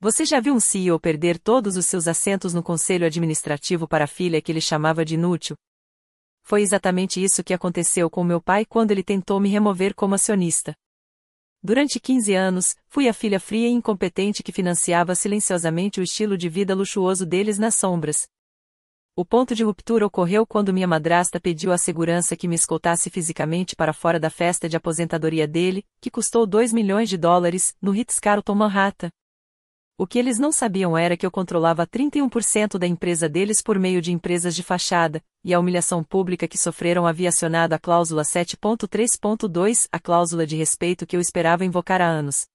Você já viu um CEO perder todos os seus assentos no conselho administrativo para a filha que ele chamava de inútil? Foi exatamente isso que aconteceu com meu pai quando ele tentou me remover como acionista. Durante 15 anos, fui a filha fria e incompetente que financiava silenciosamente o estilo de vida luxuoso deles nas sombras. O ponto de ruptura ocorreu quando minha madrasta pediu à segurança que me escoltasse fisicamente para fora da festa de aposentadoria dele, que custou $2 milhões, no Ritz-Carlton Manhattan. O que eles não sabiam era que eu controlava 31% da empresa deles por meio de empresas de fachada, e a humilhação pública que sofreram havia acionado a cláusula 7.3.2, a cláusula de respeito que eu esperava invocar há anos.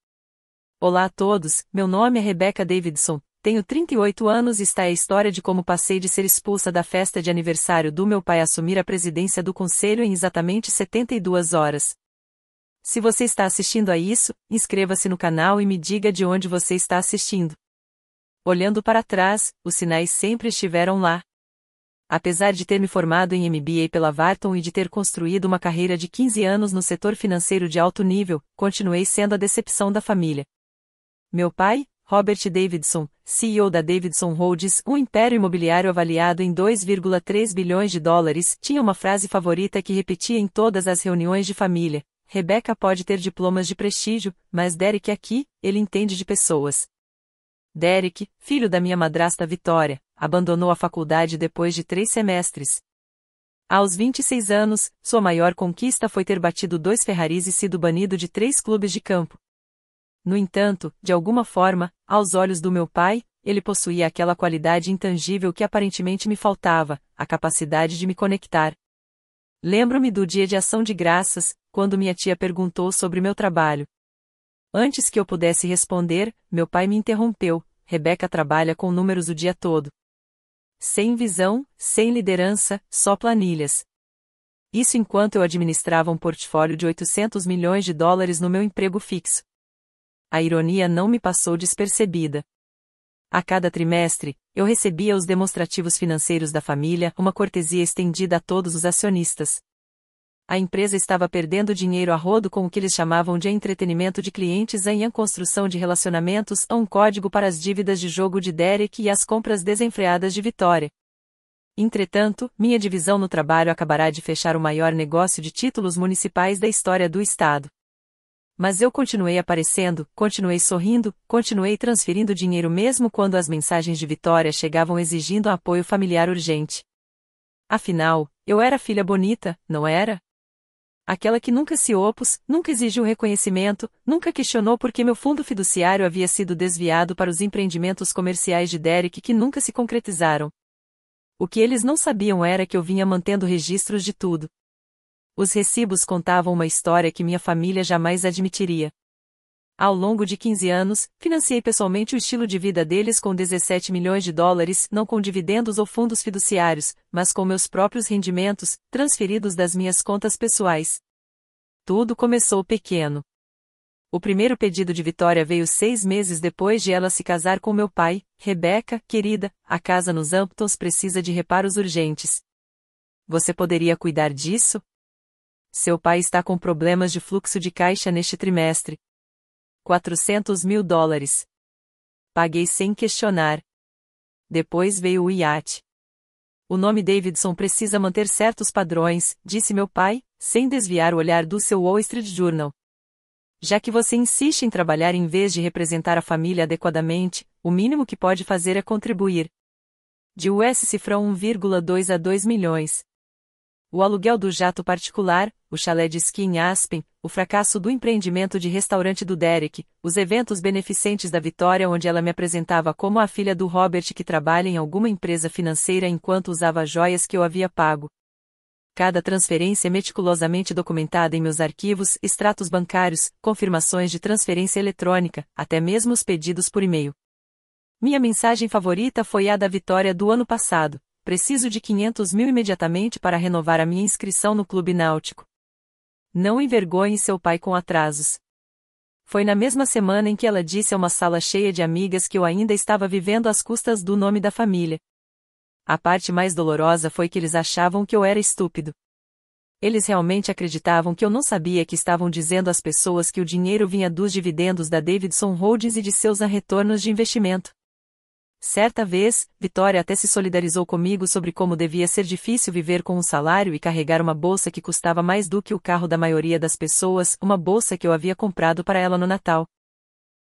Olá a todos, meu nome é Rebecca Davidson, tenho 38 anos e está a história de como passei de ser expulsa da festa de aniversário do meu pai a assumir a presidência do conselho em exatamente 72 horas. Se você está assistindo a isso, inscreva-se no canal e me diga de onde você está assistindo. Olhando para trás, os sinais sempre estiveram lá. Apesar de ter me formado em MBA pela Wharton e de ter construído uma carreira de 15 anos no setor financeiro de alto nível, continuei sendo a decepção da família. Meu pai, Robert Davidson, CEO da Davidson Holdings, um império imobiliário avaliado em $2,3 bilhões, tinha uma frase favorita que repetia em todas as reuniões de família: Rebecca pode ter diplomas de prestígio, mas Derek aqui, ele entende de pessoas. Derek, filho da minha madrasta Vitória, abandonou a faculdade depois de 3 semestres. Aos 26 anos, sua maior conquista foi ter batido 2 Ferraris e sido banido de 3 clubes de campo. No entanto, de alguma forma, aos olhos do meu pai, ele possuía aquela qualidade intangível que aparentemente me faltava, a capacidade de me conectar. Lembro-me do dia de ação de graças, quando minha tia perguntou sobre meu trabalho. Antes que eu pudesse responder, meu pai me interrompeu: Rebecca trabalha com números o dia todo. Sem visão, sem liderança, só planilhas. Isso enquanto eu administrava um portfólio de $800 milhões no meu emprego fixo. A ironia não me passou despercebida. A cada trimestre, eu recebia os demonstrativos financeiros da família, uma cortesia estendida a todos os acionistas. A empresa estava perdendo dinheiro a rodo com o que eles chamavam de entretenimento de clientes em a construção de relacionamentos, a um código para as dívidas de jogo de Derek e as compras desenfreadas de Vitória. Entretanto, minha divisão no trabalho acabará de fechar o maior negócio de títulos municipais da história do estado. Mas eu continuei aparecendo, continuei sorrindo, continuei transferindo dinheiro mesmo quando as mensagens de Vitória chegavam exigindo apoio familiar urgente. Afinal, eu era filha bonita, não era? Aquela que nunca se opôs, nunca exigiu reconhecimento, nunca questionou por que meu fundo fiduciário havia sido desviado para os empreendimentos comerciais de Derek que nunca se concretizaram. O que eles não sabiam era que eu vinha mantendo registros de tudo. Os recibos contavam uma história que minha família jamais admitiria. Ao longo de 15 anos, financiei pessoalmente o estilo de vida deles com $17 milhões, não com dividendos ou fundos fiduciários, mas com meus próprios rendimentos, transferidos das minhas contas pessoais. Tudo começou pequeno. O primeiro pedido de Vitória veio 6 meses depois de ela se casar com meu pai: Rebecca, querida, a casa nos Hamptons precisa de reparos urgentes. Você poderia cuidar disso? Seu pai está com problemas de fluxo de caixa neste trimestre. $400 mil. Paguei sem questionar. Depois veio o iate. O nome Davidson precisa manter certos padrões, disse meu pai, sem desviar o olhar do seu Wall Street Journal. Já que você insiste em trabalhar em vez de representar a família adequadamente, o mínimo que pode fazer é contribuir. De US cifrão 1,2 a 2 milhões. O aluguel do jato particular, o chalé de esqui em Aspen, o fracasso do empreendimento de restaurante do Derek, os eventos beneficentes da Vitória onde ela me apresentava como a filha do Robert que trabalha em alguma empresa financeira enquanto usava joias que eu havia pago. Cada transferência meticulosamente documentada em meus arquivos, extratos bancários, confirmações de transferência eletrônica, até mesmo os pedidos por e-mail. Minha mensagem favorita foi a da Vitória do ano passado: preciso de 500 mil imediatamente para renovar a minha inscrição no clube náutico. Não envergonhe seu pai com atrasos. Foi na mesma semana em que ela disse a uma sala cheia de amigas que eu ainda estava vivendo às custas do nome da família. A parte mais dolorosa foi que eles achavam que eu era estúpido. Eles realmente acreditavam que eu não sabia que estavam dizendo às pessoas que o dinheiro vinha dos dividendos da Davidson Holdings e de seus retornos de investimento. Certa vez, Vitória até se solidarizou comigo sobre como devia ser difícil viver com um salário e carregar uma bolsa que custava mais do que o carro da maioria das pessoas, uma bolsa que eu havia comprado para ela no Natal.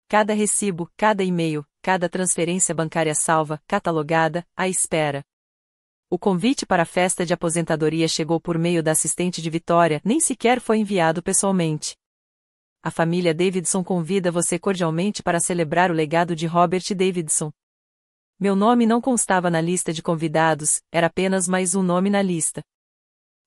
Cada recibo, cada e-mail, cada transferência bancária salva, catalogada, à espera. O convite para a festa de aposentadoria chegou por meio da assistente de Vitória, nem sequer foi enviado pessoalmente. A família Davidson convida você cordialmente para celebrar o legado de Robert Davidson. Meu nome não constava na lista de convidados, era apenas mais um nome na lista.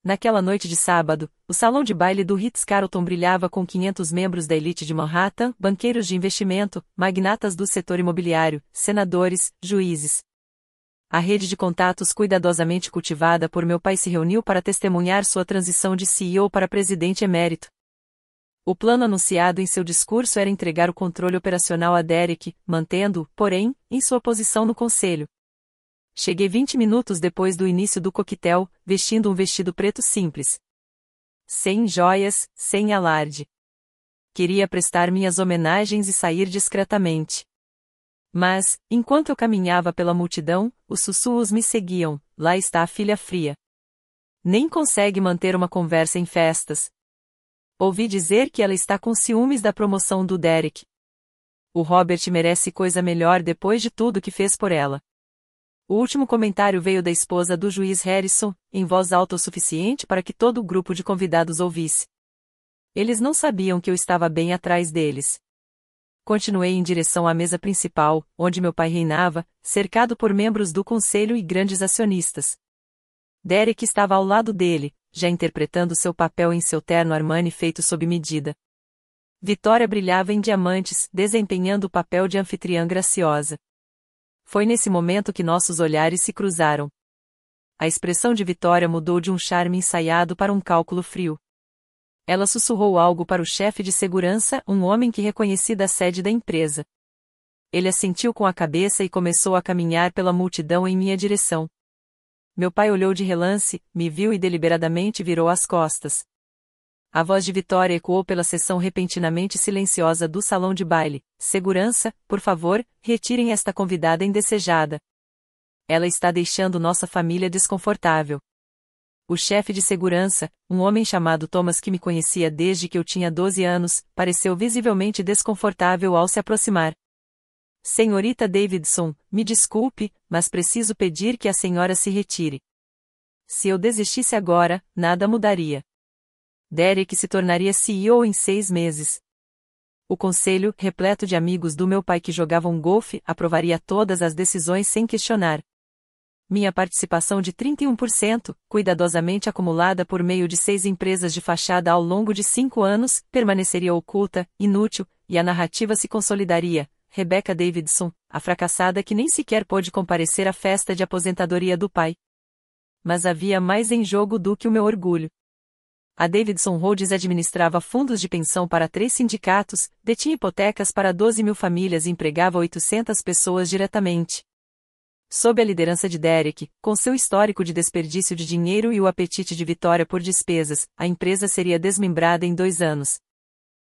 Naquela noite de sábado, o salão de baile do Ritz-Carlton brilhava com 500 membros da elite de Manhattan, banqueiros de investimento, magnatas do setor imobiliário, senadores, juízes. A rede de contatos cuidadosamente cultivada por meu pai se reuniu para testemunhar sua transição de CEO para presidente emérito. O plano anunciado em seu discurso era entregar o controle operacional a Derek, mantendo-o, porém, em sua posição no conselho. Cheguei 20 minutos depois do início do coquetel, vestindo um vestido preto simples. Sem joias, sem alarde. Queria prestar minhas homenagens e sair discretamente. Mas, enquanto eu caminhava pela multidão, os sussurros me seguiam: lá está a filha fria. Nem consegue manter uma conversa em festas. Ouvi dizer que ela está com ciúmes da promoção do Derek. O Robert merece coisa melhor depois de tudo que fez por ela. O último comentário veio da esposa do juiz Harrison, em voz alta o suficiente para que todo o grupo de convidados ouvisse. Eles não sabiam que eu estava bem atrás deles. Continuei em direção à mesa principal, onde meu pai reinava, cercado por membros do conselho e grandes acionistas. Derek estava ao lado dele, já interpretando seu papel em seu terno Armani feito sob medida. Vitória brilhava em diamantes, desempenhando o papel de anfitriã graciosa. Foi nesse momento que nossos olhares se cruzaram. A expressão de Vitória mudou de um charme ensaiado para um cálculo frio. Ela sussurrou algo para o chefe de segurança, um homem que reconheci da sede da empresa. Ele assentiu com a cabeça e começou a caminhar pela multidão em minha direção. Meu pai olhou de relance, me viu e deliberadamente virou as costas. A voz de Vitória ecoou pela seção repentinamente silenciosa do salão de baile: segurança, por favor, retirem esta convidada indesejada. Ela está deixando nossa família desconfortável. O chefe de segurança, um homem chamado Thomas que me conhecia desde que eu tinha 12 anos, pareceu visivelmente desconfortável ao se aproximar. Senhorita Davidson, me desculpe, mas preciso pedir que a senhora se retire. Se eu desistisse agora, nada mudaria. Derek se tornaria CEO em 6 meses. O conselho, repleto de amigos do meu pai que jogavam golfe, aprovaria todas as decisões sem questionar. Minha participação de 31%, cuidadosamente acumulada por meio de 6 empresas de fachada ao longo de 5 anos, permaneceria oculta, inútil, e a narrativa se consolidaria. Rebecca Davidson, a fracassada que nem sequer pôde comparecer à festa de aposentadoria do pai. Mas havia mais em jogo do que o meu orgulho. A Davidson Holdings administrava fundos de pensão para 3 sindicatos, detinha hipotecas para 12 mil famílias e empregava 800 pessoas diretamente. Sob a liderança de Derek, com seu histórico de desperdício de dinheiro e o apetite de Vitória por despesas, a empresa seria desmembrada em 2 anos.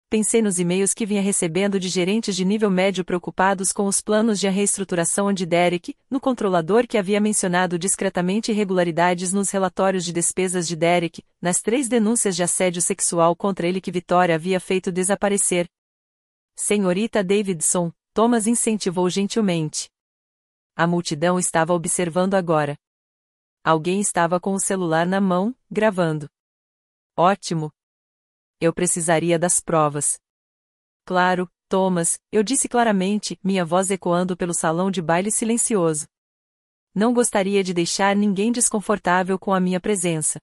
Pensei nos e-mails que vinha recebendo de gerentes de nível médio preocupados com os planos de reestruturação de Derek, no controlador que havia mencionado discretamente irregularidades nos relatórios de despesas de Derek, nas 3 denúncias de assédio sexual contra ele que Vitória havia feito desaparecer. Senhorita Davidson, Thomas incentivou gentilmente. A multidão estava observando agora. Alguém estava com o celular na mão, gravando. Ótimo! Eu precisaria das provas. Claro, Thomas, eu disse claramente, minha voz ecoando pelo salão de baile silencioso. Não gostaria de deixar ninguém desconfortável com a minha presença.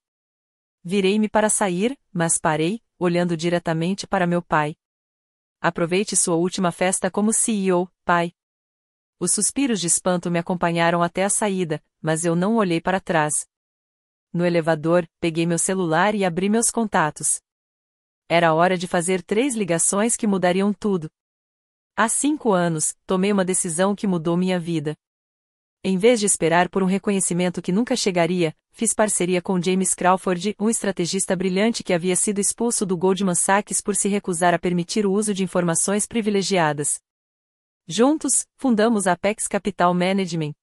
Virei-me para sair, mas parei, olhando diretamente para meu pai. Aproveite sua última festa como CEO, pai. Os suspiros de espanto me acompanharam até a saída, mas eu não olhei para trás. No elevador, peguei meu celular e abri meus contatos. Era hora de fazer 3 ligações que mudariam tudo. Há 5 anos, tomei uma decisão que mudou minha vida. Em vez de esperar por um reconhecimento que nunca chegaria, fiz parceria com James Crawford, um estrategista brilhante que havia sido expulso do Goldman Sachs por se recusar a permitir o uso de informações privilegiadas. Juntos, fundamos a Apex Capital Management.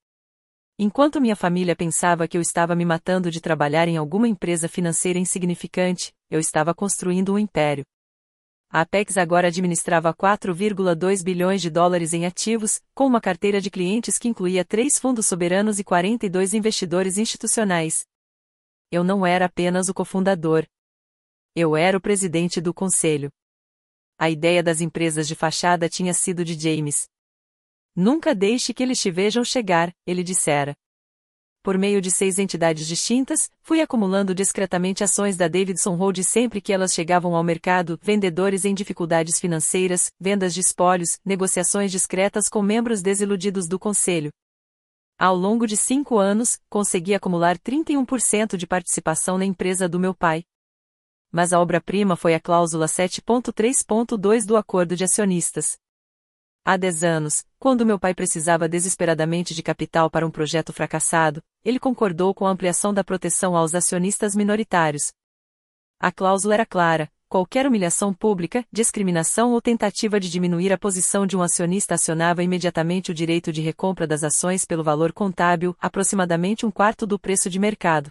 Enquanto minha família pensava que eu estava me matando de trabalhar em alguma empresa financeira insignificante, eu estava construindo um império. A Apex agora administrava 4,2 bilhões de dólares em ativos, com uma carteira de clientes que incluía 3 fundos soberanos e 42 investidores institucionais. Eu não era apenas o cofundador. Eu era o presidente do conselho. A ideia das empresas de fachada tinha sido de James. Nunca deixe que eles te vejam chegar, ele dissera. Por meio de 6 entidades distintas, fui acumulando discretamente ações da Davidson Holdings sempre que elas chegavam ao mercado, vendedores em dificuldades financeiras, vendas de espólios, negociações discretas com membros desiludidos do conselho. Ao longo de 5 anos, consegui acumular 31% de participação na empresa do meu pai. Mas a obra-prima foi a cláusula 7.3.2 do Acordo de Acionistas. Há 10 anos, quando meu pai precisava desesperadamente de capital para um projeto fracassado, ele concordou com a ampliação da proteção aos acionistas minoritários. A cláusula era clara: qualquer humilhação pública, discriminação ou tentativa de diminuir a posição de um acionista acionava imediatamente o direito de recompra das ações pelo valor contábil, aproximadamente 1/4 do preço de mercado.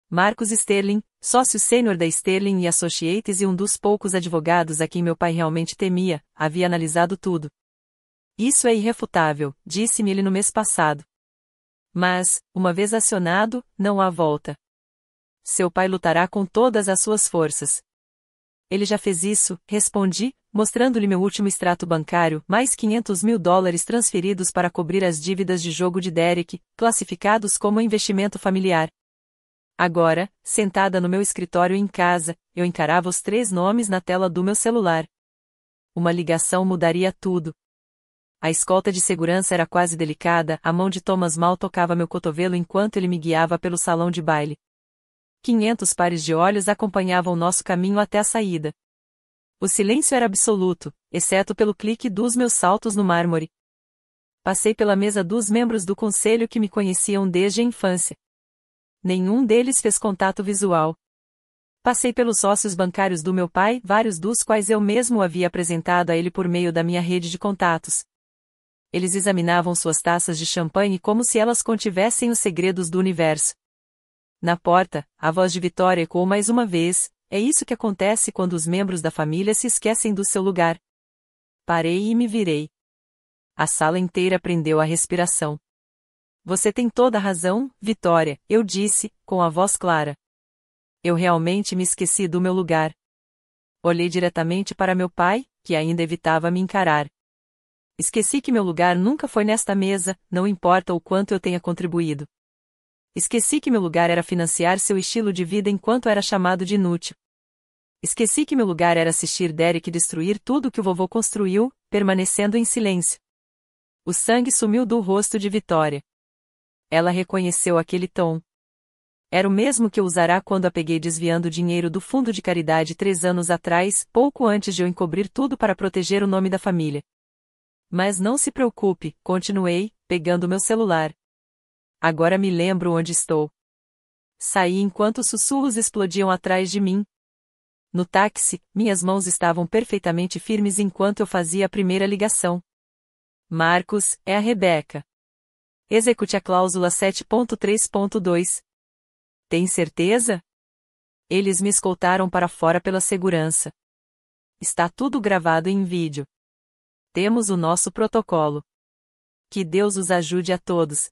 Marcus Sterling, sócio sênior da Sterling Associates e um dos poucos advogados a quem meu pai realmente temia, havia analisado tudo. Isso é irrefutável, disse-me ele no mês passado. Mas, uma vez acionado, não há volta. Seu pai lutará com todas as suas forças. Ele já fez isso, respondi, mostrando-lhe meu último extrato bancário, mais $500 mil transferidos para cobrir as dívidas de jogo de Derek, classificados como investimento familiar. Agora, sentada no meu escritório em casa, eu encarava os 3 nomes na tela do meu celular. Uma ligação mudaria tudo. A escolta de segurança era quase delicada, a mão de Thomas mal tocava meu cotovelo enquanto ele me guiava pelo salão de baile. 500 pares de olhos acompanhavam nosso caminho até a saída. O silêncio era absoluto, exceto pelo clique dos meus saltos no mármore. Passei pela mesa dos membros do conselho que me conheciam desde a infância. Nenhum deles fez contato visual. Passei pelos sócios bancários do meu pai, vários dos quais eu mesmo havia apresentado a ele por meio da minha rede de contatos. Eles examinavam suas taças de champanhe como se elas contivessem os segredos do universo. Na porta, a voz de Vitória ecoou mais uma vez: é isso que acontece quando os membros da família se esquecem do seu lugar. Parei e me virei. A sala inteira prendeu a respiração. Você tem toda a razão, Vitória, eu disse, com a voz clara. Eu realmente me esqueci do meu lugar. Olhei diretamente para meu pai, que ainda evitava me encarar. Esqueci que meu lugar nunca foi nesta mesa, não importa o quanto eu tenha contribuído. Esqueci que meu lugar era financiar seu estilo de vida enquanto era chamado de inútil. Esqueci que meu lugar era assistir Derek destruir tudo que o vovô construiu, permanecendo em silêncio. O sangue sumiu do rosto de Vitória. Ela reconheceu aquele tom. Era o mesmo que eu usará quando a peguei desviando dinheiro do fundo de caridade 3 anos atrás, pouco antes de eu encobrir tudo para proteger o nome da família. Mas não se preocupe, continuei, pegando meu celular. Agora me lembro onde estou. Saí enquanto sussurros explodiam atrás de mim. No táxi, minhas mãos estavam perfeitamente firmes enquanto eu fazia a primeira ligação. Marcos, é a Rebeca. Execute a cláusula 7.3.2. Tem certeza? Eles me escoltaram para fora pela segurança. Está tudo gravado em vídeo. Temos o nosso protocolo. Que Deus os ajude a todos.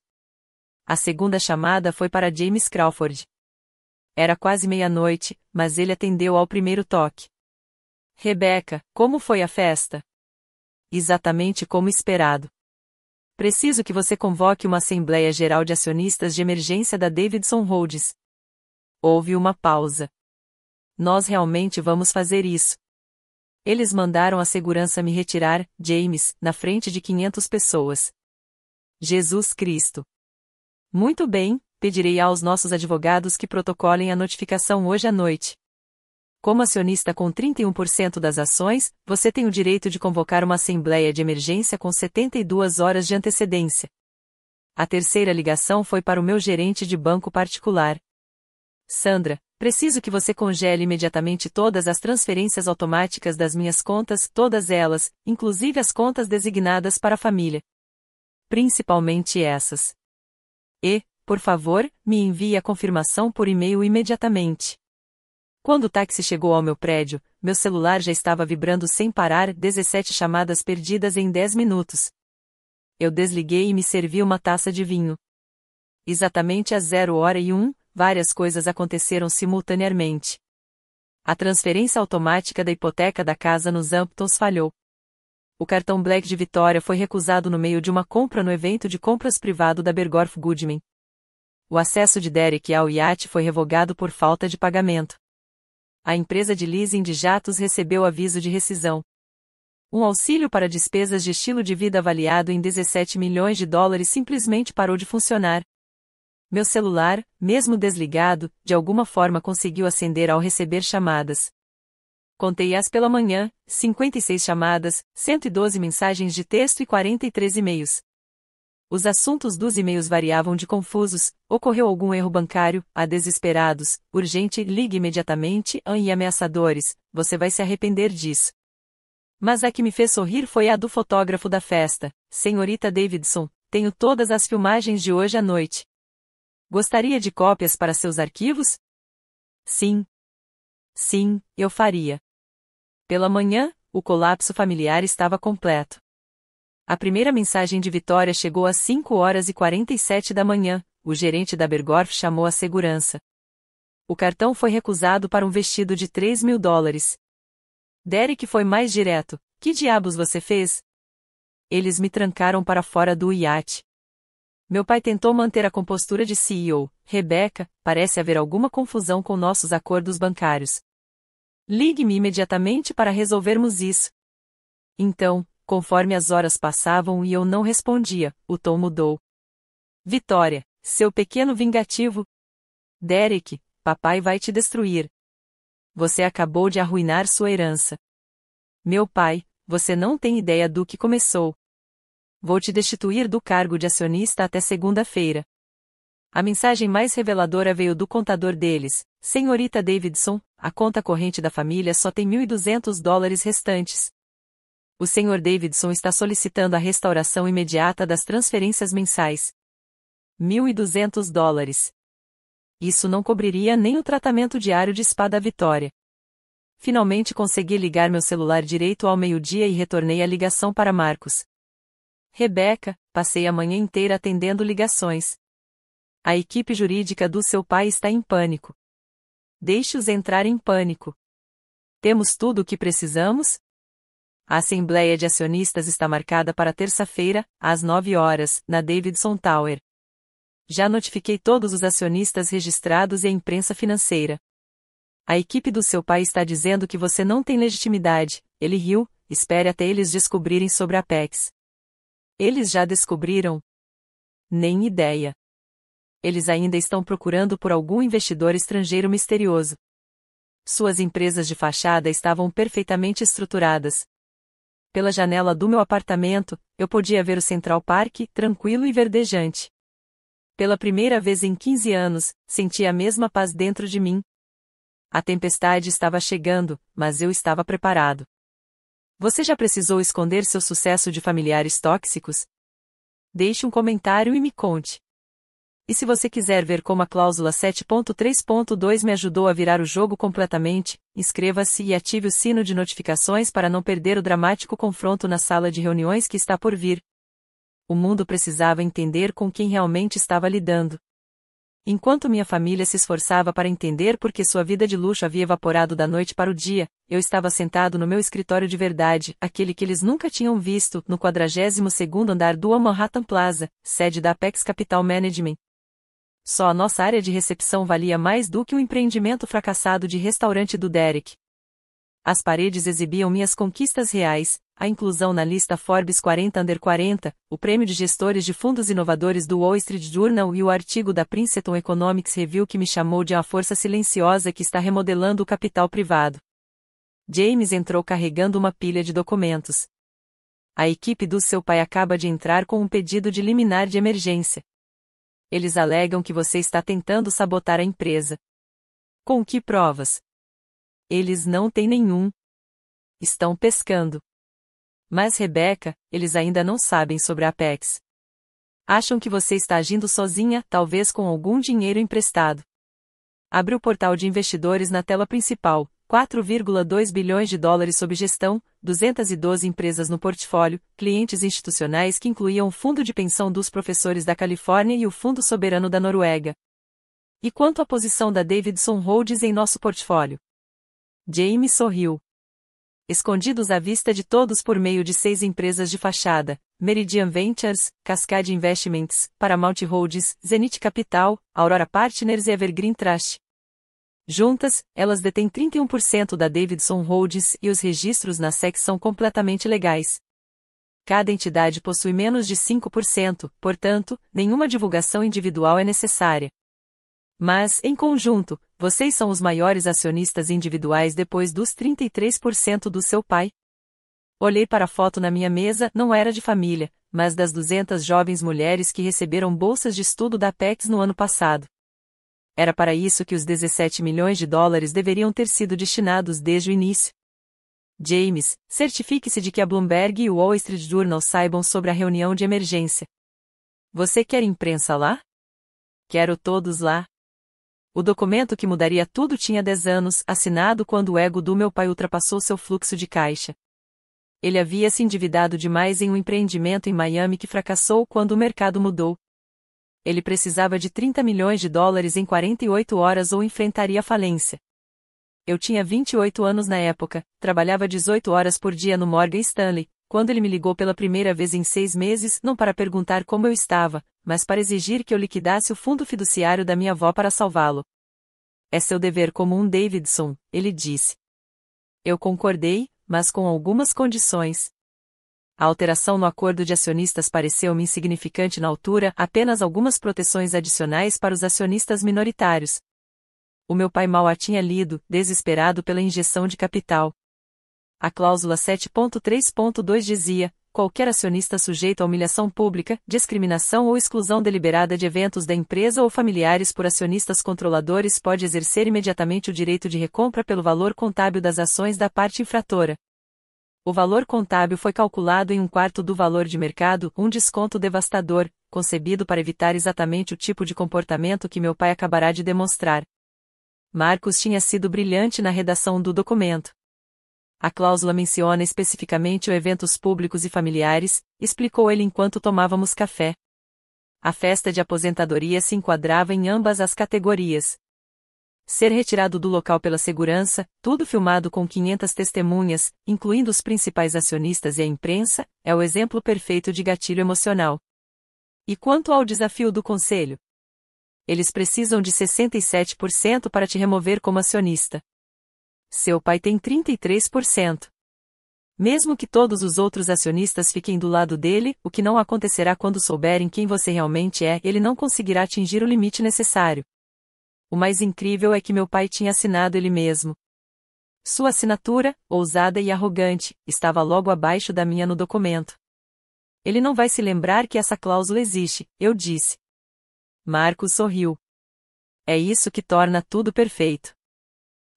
A segunda chamada foi para James Crawford. Era quase meia-noite, mas ele atendeu ao primeiro toque. Rebeca, como foi a festa? Exatamente como esperado. Preciso que você convoque uma Assembleia Geral de Acionistas de Emergência da Davidson Holdings. Houve uma pausa. Nós realmente vamos fazer isso. Eles mandaram a segurança me retirar, James, na frente de 500 pessoas. Jesus Cristo. Muito bem, pedirei aos nossos advogados que protocolem a notificação hoje à noite. Como acionista com 31% das ações, você tem o direito de convocar uma assembleia de emergência com 72 horas de antecedência. A terceira ligação foi para o meu gerente de banco particular. Sandra, preciso que você congele imediatamente todas as transferências automáticas das minhas contas, todas elas, inclusive as contas designadas para a família. Principalmente essas. E, por favor, me envie a confirmação por e-mail imediatamente. Quando o táxi chegou ao meu prédio, meu celular já estava vibrando sem parar, 17 chamadas perdidas em 10 minutos. Eu desliguei e me servi uma taça de vinho. Exatamente às 0h01, várias coisas aconteceram simultaneamente. A transferência automática da hipoteca da casa nos Hamptons falhou. O cartão Black de Vitória foi recusado no meio de uma compra no evento de compras privado da Bergdorf Goodman. O acesso de Derek ao iate foi revogado por falta de pagamento. A empresa de leasing de jatos recebeu aviso de rescisão. Um auxílio para despesas de estilo de vida avaliado em 17 milhões de dólares simplesmente parou de funcionar. Meu celular, mesmo desligado, de alguma forma conseguiu acender ao receber chamadas. Contei-as pela manhã, 56 chamadas, 112 mensagens de texto e 43 e-mails. Os assuntos dos e-mails variavam de confusos: ocorreu algum erro bancário, a desesperados, urgente, ligue imediatamente, e ameaçadores, você vai se arrepender disso. Mas a que me fez sorrir foi a do fotógrafo da festa, Senhorita Davidson, tenho todas as filmagens de hoje à noite. Gostaria de cópias para seus arquivos? Sim. Sim, eu faria. Pela manhã, o colapso familiar estava completo. A primeira mensagem de Vitória chegou às 5h47 da manhã, o gerente da Bergdorf chamou a segurança. O cartão foi recusado para um vestido de $3.000. Derek foi mais direto: que diabos você fez? Eles me trancaram para fora do iate. Meu pai tentou manter a compostura de CEO. Rebecca, parece haver alguma confusão com nossos acordos bancários. Ligue-me imediatamente para resolvermos isso. Então, conforme as horas passavam e eu não respondia, o tom mudou. Vitória, seu pequeno vingativo. Derek, papai vai te destruir. Você acabou de arruinar sua herança. Meu pai, você não tem ideia do que começou. Vou te destituir do cargo de acionista até segunda-feira. A mensagem mais reveladora veio do contador deles: Senhorita Davidson, a conta corrente da família só tem $1.200 restantes. O Sr. Davidson está solicitando a restauração imediata das transferências mensais. $1.200. Isso não cobriria nem o tratamento diário de spa da Vitória. Finalmente consegui ligar meu celular direito ao meio-dia e retornei a ligação para Marcos. Rebecca, passei a manhã inteira atendendo ligações. A equipe jurídica do seu pai está em pânico. Deixe-os entrar em pânico. Temos tudo o que precisamos? A Assembleia de Acionistas está marcada para terça-feira, às 9h, na Davidson Tower. Já notifiquei todos os acionistas registrados e a imprensa financeira. A equipe do seu pai está dizendo que você não tem legitimidade. Ele riu: espere até eles descobrirem sobre a Apex. Eles já descobriram? Nem ideia. Eles ainda estão procurando por algum investidor estrangeiro misterioso. Suas empresas de fachada estavam perfeitamente estruturadas. Pela janela do meu apartamento, eu podia ver o Central Park, tranquilo e verdejante. Pela primeira vez em 15 anos, senti a mesma paz dentro de mim. A tempestade estava chegando, mas eu estava preparado. Você já precisou esconder seu sucesso de familiares tóxicos? Deixe um comentário e me conte. E se você quiser ver como a cláusula 7.3.2 me ajudou a virar o jogo completamente, inscreva-se e ative o sino de notificações para não perder o dramático confronto na sala de reuniões que está por vir. O mundo precisava entender com quem realmente estava lidando. Enquanto minha família se esforçava para entender por que sua vida de luxo havia evaporado da noite para o dia, eu estava sentado no meu escritório de verdade, aquele que eles nunca tinham visto, no 42º andar do Manhattan Plaza, sede da Apex Capital Management. Só a nossa área de recepção valia mais do que o empreendimento fracassado de restaurante do Derek. As paredes exibiam minhas conquistas reais, a inclusão na lista Forbes 40 Under 40, o prêmio de gestores de fundos inovadores do Wall Street Journal e o artigo da Princeton Economics Review que me chamou de uma força silenciosa que está remodelando o capital privado. James entrou carregando uma pilha de documentos. A equipe do seu pai acaba de entrar com um pedido de liminar de emergência. Eles alegam que você está tentando sabotar a empresa. Com que provas? Eles não têm nenhum. Estão pescando. Mas Rebecca, eles ainda não sabem sobre a Apex. Acham que você está agindo sozinha, talvez com algum dinheiro emprestado. Abre o portal de investidores na tela principal. 4,2 bilhões de dólares sob gestão, 212 empresas no portfólio, clientes institucionais que incluíam o Fundo de Pensão dos Professores da Califórnia e o Fundo Soberano da Noruega. E quanto à posição da Davidson Holdings em nosso portfólio? Jamie sorriu. Escondidos à vista de todos por meio de 6 empresas de fachada: Meridian Ventures, Cascade Investments, Paramount Holdings, Zenith Capital, Aurora Partners e Evergreen Trust. Juntas, elas detêm 31% da Davidson Holdings e os registros na SEC são completamente legais. Cada entidade possui menos de 5%, portanto, nenhuma divulgação individual é necessária. Mas, em conjunto, vocês são os maiores acionistas individuais depois dos 33% do seu pai. Olhei para a foto na minha mesa, não era de família, mas das 200 jovens mulheres que receberam bolsas de estudo da Apex no ano passado. Era para isso que os 17 milhões de dólares deveriam ter sido destinados desde o início. James, certifique-se de que a Bloomberg e o Wall Street Journal saibam sobre a reunião de emergência. Você quer imprensa lá? Quero todos lá. O documento que mudaria tudo tinha 10 anos, assinado quando o ego do meu pai ultrapassou seu fluxo de caixa. Ele havia se endividado demais em um empreendimento em Miami que fracassou quando o mercado mudou. Ele precisava de 30 milhões de dólares em 48 horas ou enfrentaria a falência. Eu tinha 28 anos na época, trabalhava 18 horas por dia no Morgan Stanley, quando ele me ligou pela primeira vez em 6 meses, não para perguntar como eu estava, mas para exigir que eu liquidasse o fundo fiduciário da minha avó para salvá-lo. É seu dever como um Davidson, ele disse. Eu concordei, mas com algumas condições. A alteração no acordo de acionistas pareceu-me insignificante na altura, apenas algumas proteções adicionais para os acionistas minoritários. O meu pai mal a tinha lido, desesperado pela injeção de capital. A cláusula 7.3.2 dizia: qualquer acionista sujeito a humilhação pública, discriminação ou exclusão deliberada de eventos da empresa ou familiares por acionistas controladores pode exercer imediatamente o direito de recompra pelo valor contábil das ações da parte infratora. O valor contábil foi calculado em 1/4 do valor de mercado, um desconto devastador, concebido para evitar exatamente o tipo de comportamento que meu pai acabará de demonstrar. Marcus tinha sido brilhante na redação do documento. A cláusula menciona especificamente o eventos públicos e familiares, explicou ele enquanto tomávamos café. A festa de aposentadoria se enquadrava em ambas as categorias. Ser retirado do local pela segurança, tudo filmado com 500 testemunhas, incluindo os principais acionistas e a imprensa, é o exemplo perfeito de gatilho emocional. E quanto ao desafio do conselho? Eles precisam de 67% para te remover como acionista. Seu pai tem 33%. Mesmo que todos os outros acionistas fiquem do lado dele, o que não acontecerá quando souberem quem você realmente é, ele não conseguirá atingir o limite necessário. O mais incrível é que meu pai tinha assinado ele mesmo. Sua assinatura, ousada e arrogante, estava logo abaixo da minha no documento. Ele não vai se lembrar que essa cláusula existe, eu disse. Marcos sorriu. É isso que torna tudo perfeito.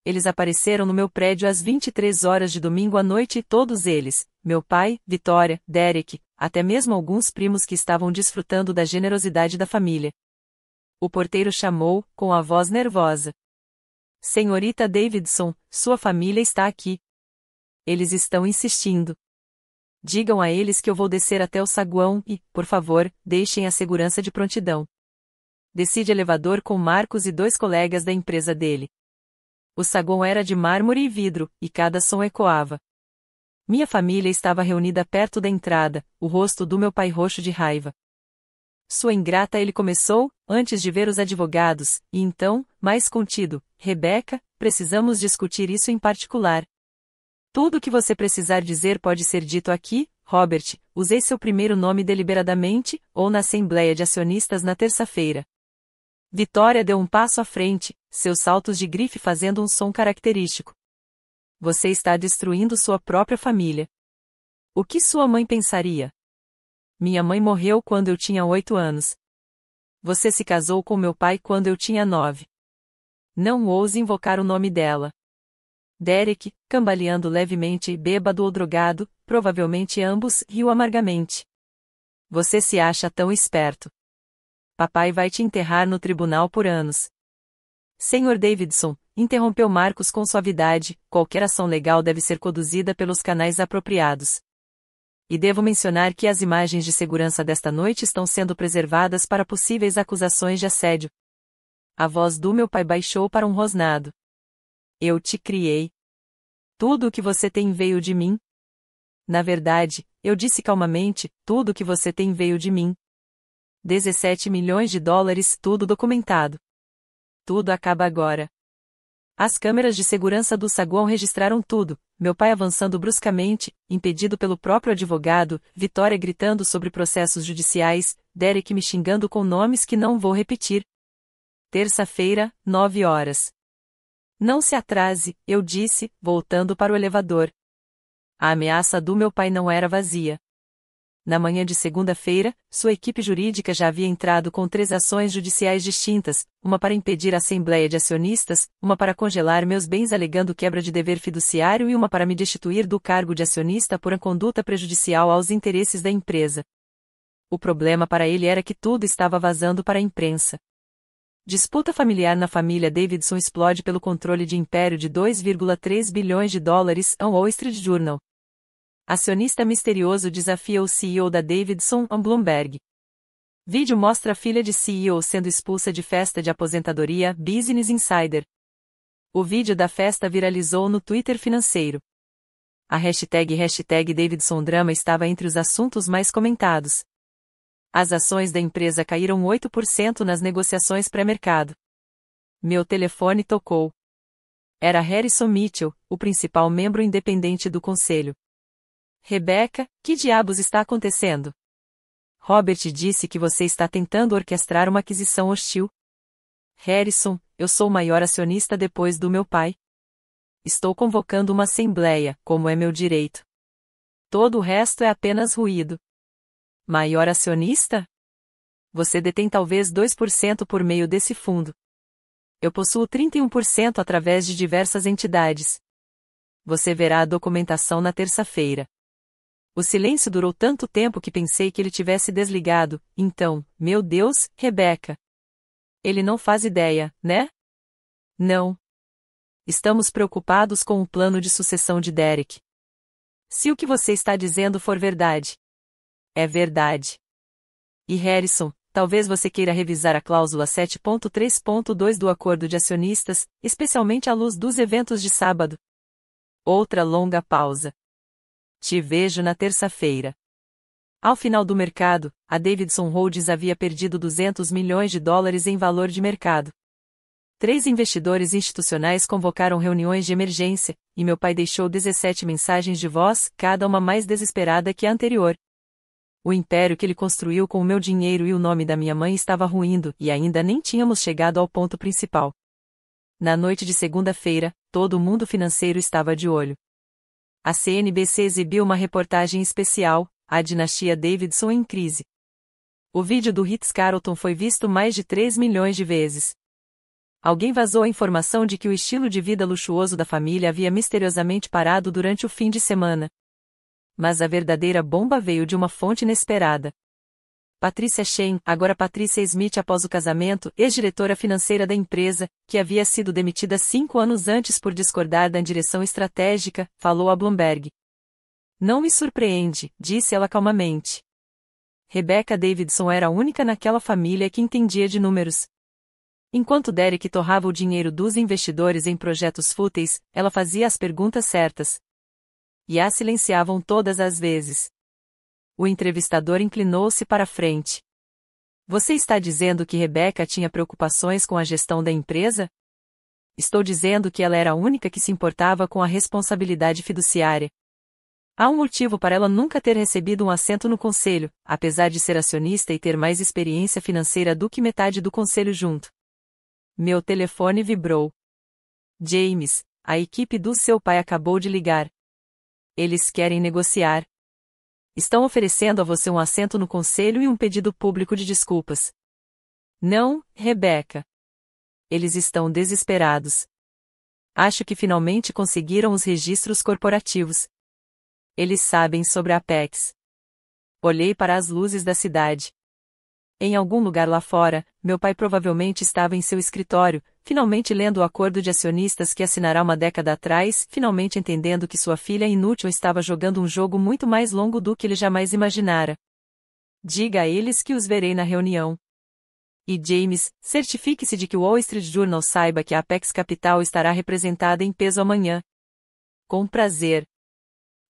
Eles apareceram no meu prédio às 23 horas de domingo à noite e todos eles, meu pai, Vitória, Derek, até mesmo alguns primos que estavam desfrutando da generosidade da família. O porteiro chamou, com a voz nervosa. Senhorita Davidson, sua família está aqui. Eles estão insistindo. Digam a eles que eu vou descer até o saguão e, por favor, deixem a segurança de prontidão. Desci de elevador com Marcos e 2 colegas da empresa dele. O saguão era de mármore e vidro, e cada som ecoava. Minha família estava reunida perto da entrada, o rosto do meu pai roxo de raiva. Sua ingrata, ele começou, antes de ver os advogados, e então, mais contido, Rebecca, precisamos discutir isso em particular. Tudo o que você precisar dizer pode ser dito aqui, Robert, usei seu primeiro nome deliberadamente, ou na Assembleia de Acionistas na terça-feira. Vitória deu um passo à frente, seus saltos de grife fazendo um som característico. Você está destruindo sua própria família. O que sua mãe pensaria? Minha mãe morreu quando eu tinha 8 anos. Você se casou com meu pai quando eu tinha 9. Não ouse invocar o nome dela. Derek, cambaleando levemente, bêbado ou drogado, provavelmente ambos, riu amargamente. Você se acha tão esperto. Papai vai te enterrar no tribunal por anos. Senhor Davidson, interrompeu Marcos com suavidade, qualquer ação legal deve ser conduzida pelos canais apropriados. E devo mencionar que as imagens de segurança desta noite estão sendo preservadas para possíveis acusações de assédio. A voz do meu pai baixou para um rosnado. Eu te criei. Tudo o que você tem veio de mim. Na verdade, eu disse calmamente, tudo o que você tem veio de mim. 17 milhões de dólares, tudo documentado. Tudo acaba agora. As câmeras de segurança do saguão registraram tudo, meu pai avançando bruscamente, impedido pelo próprio advogado, Vitória gritando sobre processos judiciais, Derek me xingando com nomes que não vou repetir. Terça-feira, 9 horas. Não se atrase, eu disse, voltando para o elevador. A ameaça do meu pai não era vazia. Na manhã de segunda-feira, sua equipe jurídica já havia entrado com 3 ações judiciais distintas, uma para impedir a assembleia de acionistas, uma para congelar meus bens alegando quebra de dever fiduciário e uma para me destituir do cargo de acionista por conduta prejudicial aos interesses da empresa. O problema para ele era que tudo estava vazando para a imprensa. Disputa familiar na família Davidson explode pelo controle de império de 2,3 bilhões de dólares, ao Wall Street Journal. Acionista misterioso desafia o CEO da Davidson, Bloomberg. Vídeo mostra a filha de CEO sendo expulsa de festa de aposentadoria, Business Insider. O vídeo da festa viralizou no Twitter financeiro. A hashtag Davidson Drama estava entre os assuntos mais comentados. As ações da empresa caíram 8% nas negociações pré-mercado. Meu telefone tocou. Era Harrison Mitchell, o principal membro independente do conselho. Rebecca, que diabos está acontecendo? Robert disse que você está tentando orquestrar uma aquisição hostil. Harrison, eu sou o maior acionista depois do meu pai. Estou convocando uma assembleia, como é meu direito. Todo o resto é apenas ruído. Maior acionista? Você detém talvez 2% por meio desse fundo. Eu possuo 31% através de diversas entidades. Você verá a documentação na terça-feira. O silêncio durou tanto tempo que pensei que ele tivesse desligado, então, meu Deus, Rebecca. Ele não faz ideia, né? Não. Estamos preocupados com o plano de sucessão de Derek. Se o que você está dizendo for verdade. É verdade. E Harrison, talvez você queira revisar a cláusula 7.3.2 do acordo de acionistas, especialmente à luz dos eventos de sábado. Outra longa pausa. Te vejo na terça-feira. Ao final do mercado, a Davidson Holdings havia perdido 200 milhões de dólares em valor de mercado. 3 investidores institucionais convocaram reuniões de emergência, e meu pai deixou 17 mensagens de voz, cada uma mais desesperada que a anterior. O império que ele construiu com o meu dinheiro e o nome da minha mãe estava ruindo, e ainda nem tínhamos chegado ao ponto principal. Na noite de segunda-feira, todo o mundo financeiro estava de olho. A CNBC exibiu uma reportagem especial, A Dinastia Davidson em Crise. O vídeo do Ritz-Carlton foi visto mais de 3 milhões de vezes. Alguém vazou a informação de que o estilo de vida luxuoso da família havia misteriosamente parado durante o fim de semana. Mas a verdadeira bomba veio de uma fonte inesperada. Patricia Shane, agora Patricia Smith após o casamento, ex-diretora financeira da empresa, que havia sido demitida 5 anos antes por discordar da direção estratégica, falou a Bloomberg. Não me surpreende, disse ela calmamente. Rebecca Davidson era a única naquela família que entendia de números. Enquanto Derek torrava o dinheiro dos investidores em projetos fúteis, ela fazia as perguntas certas. E a silenciavam todas as vezes. O entrevistador inclinou-se para a frente. Você está dizendo que Rebecca tinha preocupações com a gestão da empresa? Estou dizendo que ela era a única que se importava com a responsabilidade fiduciária. Há um motivo para ela nunca ter recebido um assento no conselho, apesar de ser acionista e ter mais experiência financeira do que metade do conselho junto. Meu telefone vibrou. James, a equipe do seu pai acabou de ligar. Eles querem negociar. Estão oferecendo a você um assento no conselho e um pedido público de desculpas. Não, Rebecca. Eles estão desesperados. Acho que finalmente conseguiram os registros corporativos. Eles sabem sobre a Apex. Olhei para as luzes da cidade. Em algum lugar lá fora, meu pai provavelmente estava em seu escritório, finalmente lendo o acordo de acionistas que assinará uma década atrás, finalmente entendendo que sua filha inútil estava jogando um jogo muito mais longo do que ele jamais imaginara. Diga a eles que os verei na reunião. E James, certifique-se de que o Wall Street Journal saiba que a Apex Capital estará representada em peso amanhã. Com prazer.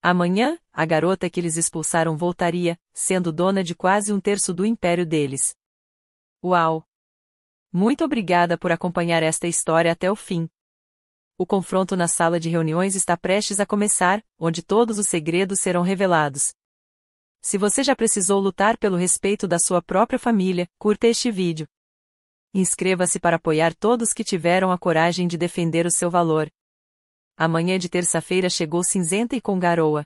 Amanhã, a garota que eles expulsaram voltaria, sendo dona de quase um terço do império deles. Uau! Muito obrigada por acompanhar esta história até o fim. O confronto na sala de reuniões está prestes a começar, onde todos os segredos serão revelados. Se você já precisou lutar pelo respeito da sua própria família, curta este vídeo. Inscreva-se para apoiar todos que tiveram a coragem de defender o seu valor. A manhã de terça-feira chegou cinzenta e com garoa.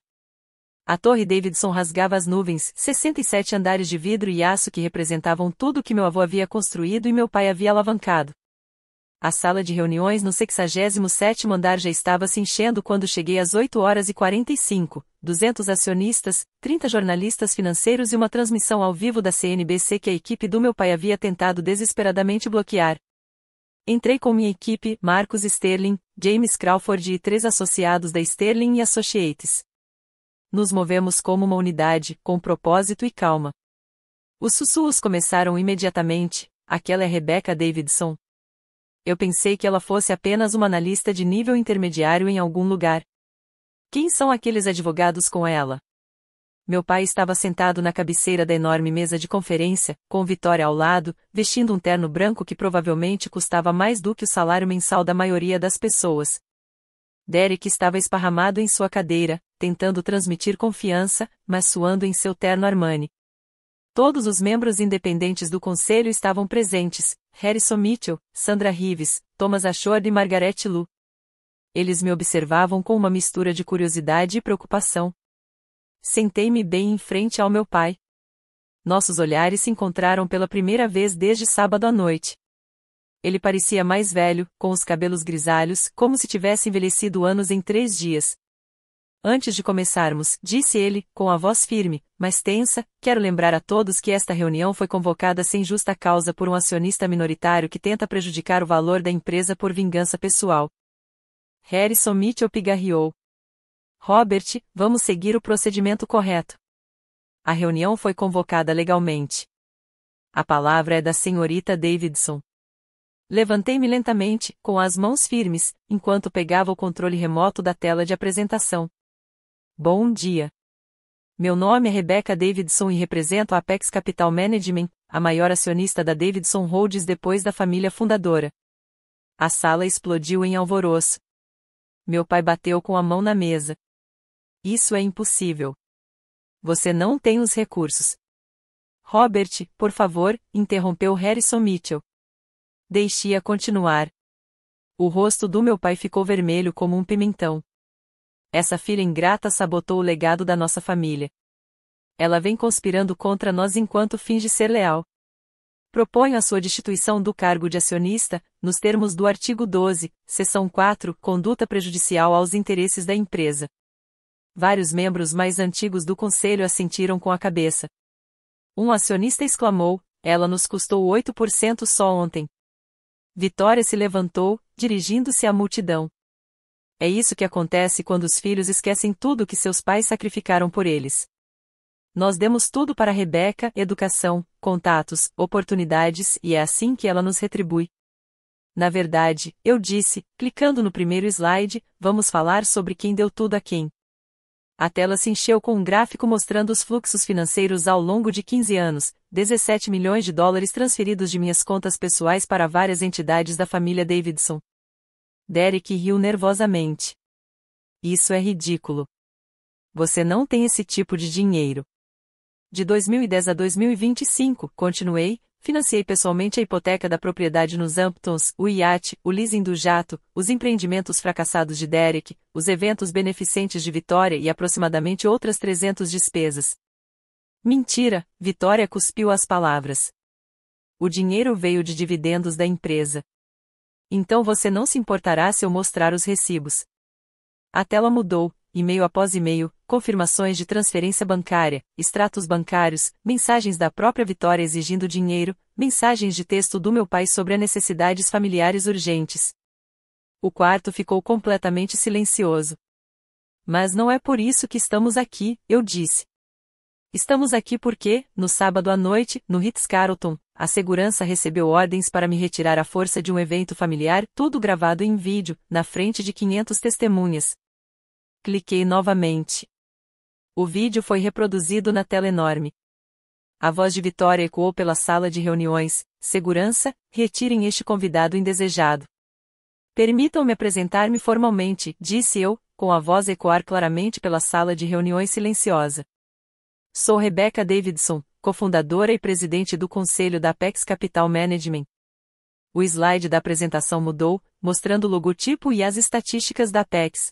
A Torre Davidson rasgava as nuvens, 67 andares de vidro e aço que representavam tudo que meu avô havia construído e meu pai havia alavancado. A sala de reuniões no 67º andar já estava se enchendo quando cheguei às 8h45, 200 acionistas, 30 jornalistas financeiros e uma transmissão ao vivo da CNBC que a equipe do meu pai havia tentado desesperadamente bloquear. Entrei com minha equipe, Marcus Sterling, James Crawford e 3 associados da Sterling Associates. Nos movemos como uma unidade, com propósito e calma. Os sussurros começaram imediatamente. Aquela é Rebecca Davidson. Eu pensei que ela fosse apenas uma analista de nível intermediário em algum lugar. Quem são aqueles advogados com ela? Meu pai estava sentado na cabeceira da enorme mesa de conferência, com Vitória ao lado, vestindo um terno branco que provavelmente custava mais do que o salário mensal da maioria das pessoas. Derek estava esparramado em sua cadeira, tentando transmitir confiança, mas suando em seu terno Armani. Todos os membros independentes do conselho estavam presentes, Harrison Mitchell, Sandra Rives, Thomas Ashford e Margaret Lu. Eles me observavam com uma mistura de curiosidade e preocupação. Sentei-me bem em frente ao meu pai. Nossos olhares se encontraram pela primeira vez desde sábado à noite. Ele parecia mais velho, com os cabelos grisalhos, como se tivesse envelhecido anos em 3 dias. Antes de começarmos, disse ele, com a voz firme, mas tensa, quero lembrar a todos que esta reunião foi convocada sem justa causa por um acionista minoritário que tenta prejudicar o valor da empresa por vingança pessoal. Harrison Mitchell pigarreou. Robert, vamos seguir o procedimento correto. A reunião foi convocada legalmente. A palavra é da senhorita Davidson. Levantei-me lentamente, com as mãos firmes, enquanto pegava o controle remoto da tela de apresentação. Bom dia. Meu nome é Rebecca Davidson e represento a Apex Capital Management, a maior acionista da Davidson Holdings depois da família fundadora. A sala explodiu em alvoroço. Meu pai bateu com a mão na mesa. Isso é impossível. Você não tem os recursos. Robert, por favor, interrompeu Harrison Mitchell. Deixe-a continuar. O rosto do meu pai ficou vermelho como um pimentão. Essa filha ingrata sabotou o legado da nossa família. Ela vem conspirando contra nós enquanto finge ser leal. Proponho a sua destituição do cargo de acionista, nos termos do artigo 12, seção 4, conduta prejudicial aos interesses da empresa. Vários membros mais antigos do conselho assentiram com a cabeça. Um acionista exclamou, ela nos custou 8% só ontem. Vitória se levantou, dirigindo-se à multidão. É isso que acontece quando os filhos esquecem tudo que seus pais sacrificaram por eles. Nós demos tudo para Rebecca, educação, contatos, oportunidades, e é assim que ela nos retribui. Na verdade, eu disse, clicando no primeiro slide, vamos falar sobre quem deu tudo a quem. A tela se encheu com um gráfico mostrando os fluxos financeiros ao longo de 15 anos, 17 milhões de dólares transferidos de minhas contas pessoais para várias entidades da família Davidson. Derek riu nervosamente. Isso é ridículo. Você não tem esse tipo de dinheiro. De 2010 a 2025, continuei, financiei pessoalmente a hipoteca da propriedade nos Hamptons, o iate, o leasing do jato, os empreendimentos fracassados de Derek, os eventos beneficentes de Vitória e aproximadamente outras 300 despesas. Mentira, Vitória cuspiu as palavras. O dinheiro veio de dividendos da empresa. Então você não se importará se eu mostrar os recibos. A tela mudou, e-mail após e-mail, confirmações de transferência bancária, extratos bancários, mensagens da própria Vitória exigindo dinheiro, mensagens de texto do meu pai sobre as necessidades familiares urgentes. O quarto ficou completamente silencioso. Mas não é por isso que estamos aqui, eu disse. Estamos aqui porque, no sábado à noite, no Ritz-Carlton, a segurança recebeu ordens para me retirar à força de um evento familiar, tudo gravado em vídeo, na frente de 500 testemunhas. Cliquei novamente. O vídeo foi reproduzido na tela enorme. A voz de Vitória ecoou pela sala de reuniões: segurança, retirem este convidado indesejado. Permitam-me apresentar-me formalmente, disse eu, com a voz ecoar claramente pela sala de reuniões silenciosa. Sou Rebecca Davidson, cofundadora e presidente do conselho da Apex Capital Management. O slide da apresentação mudou, mostrando o logotipo e as estatísticas da Apex.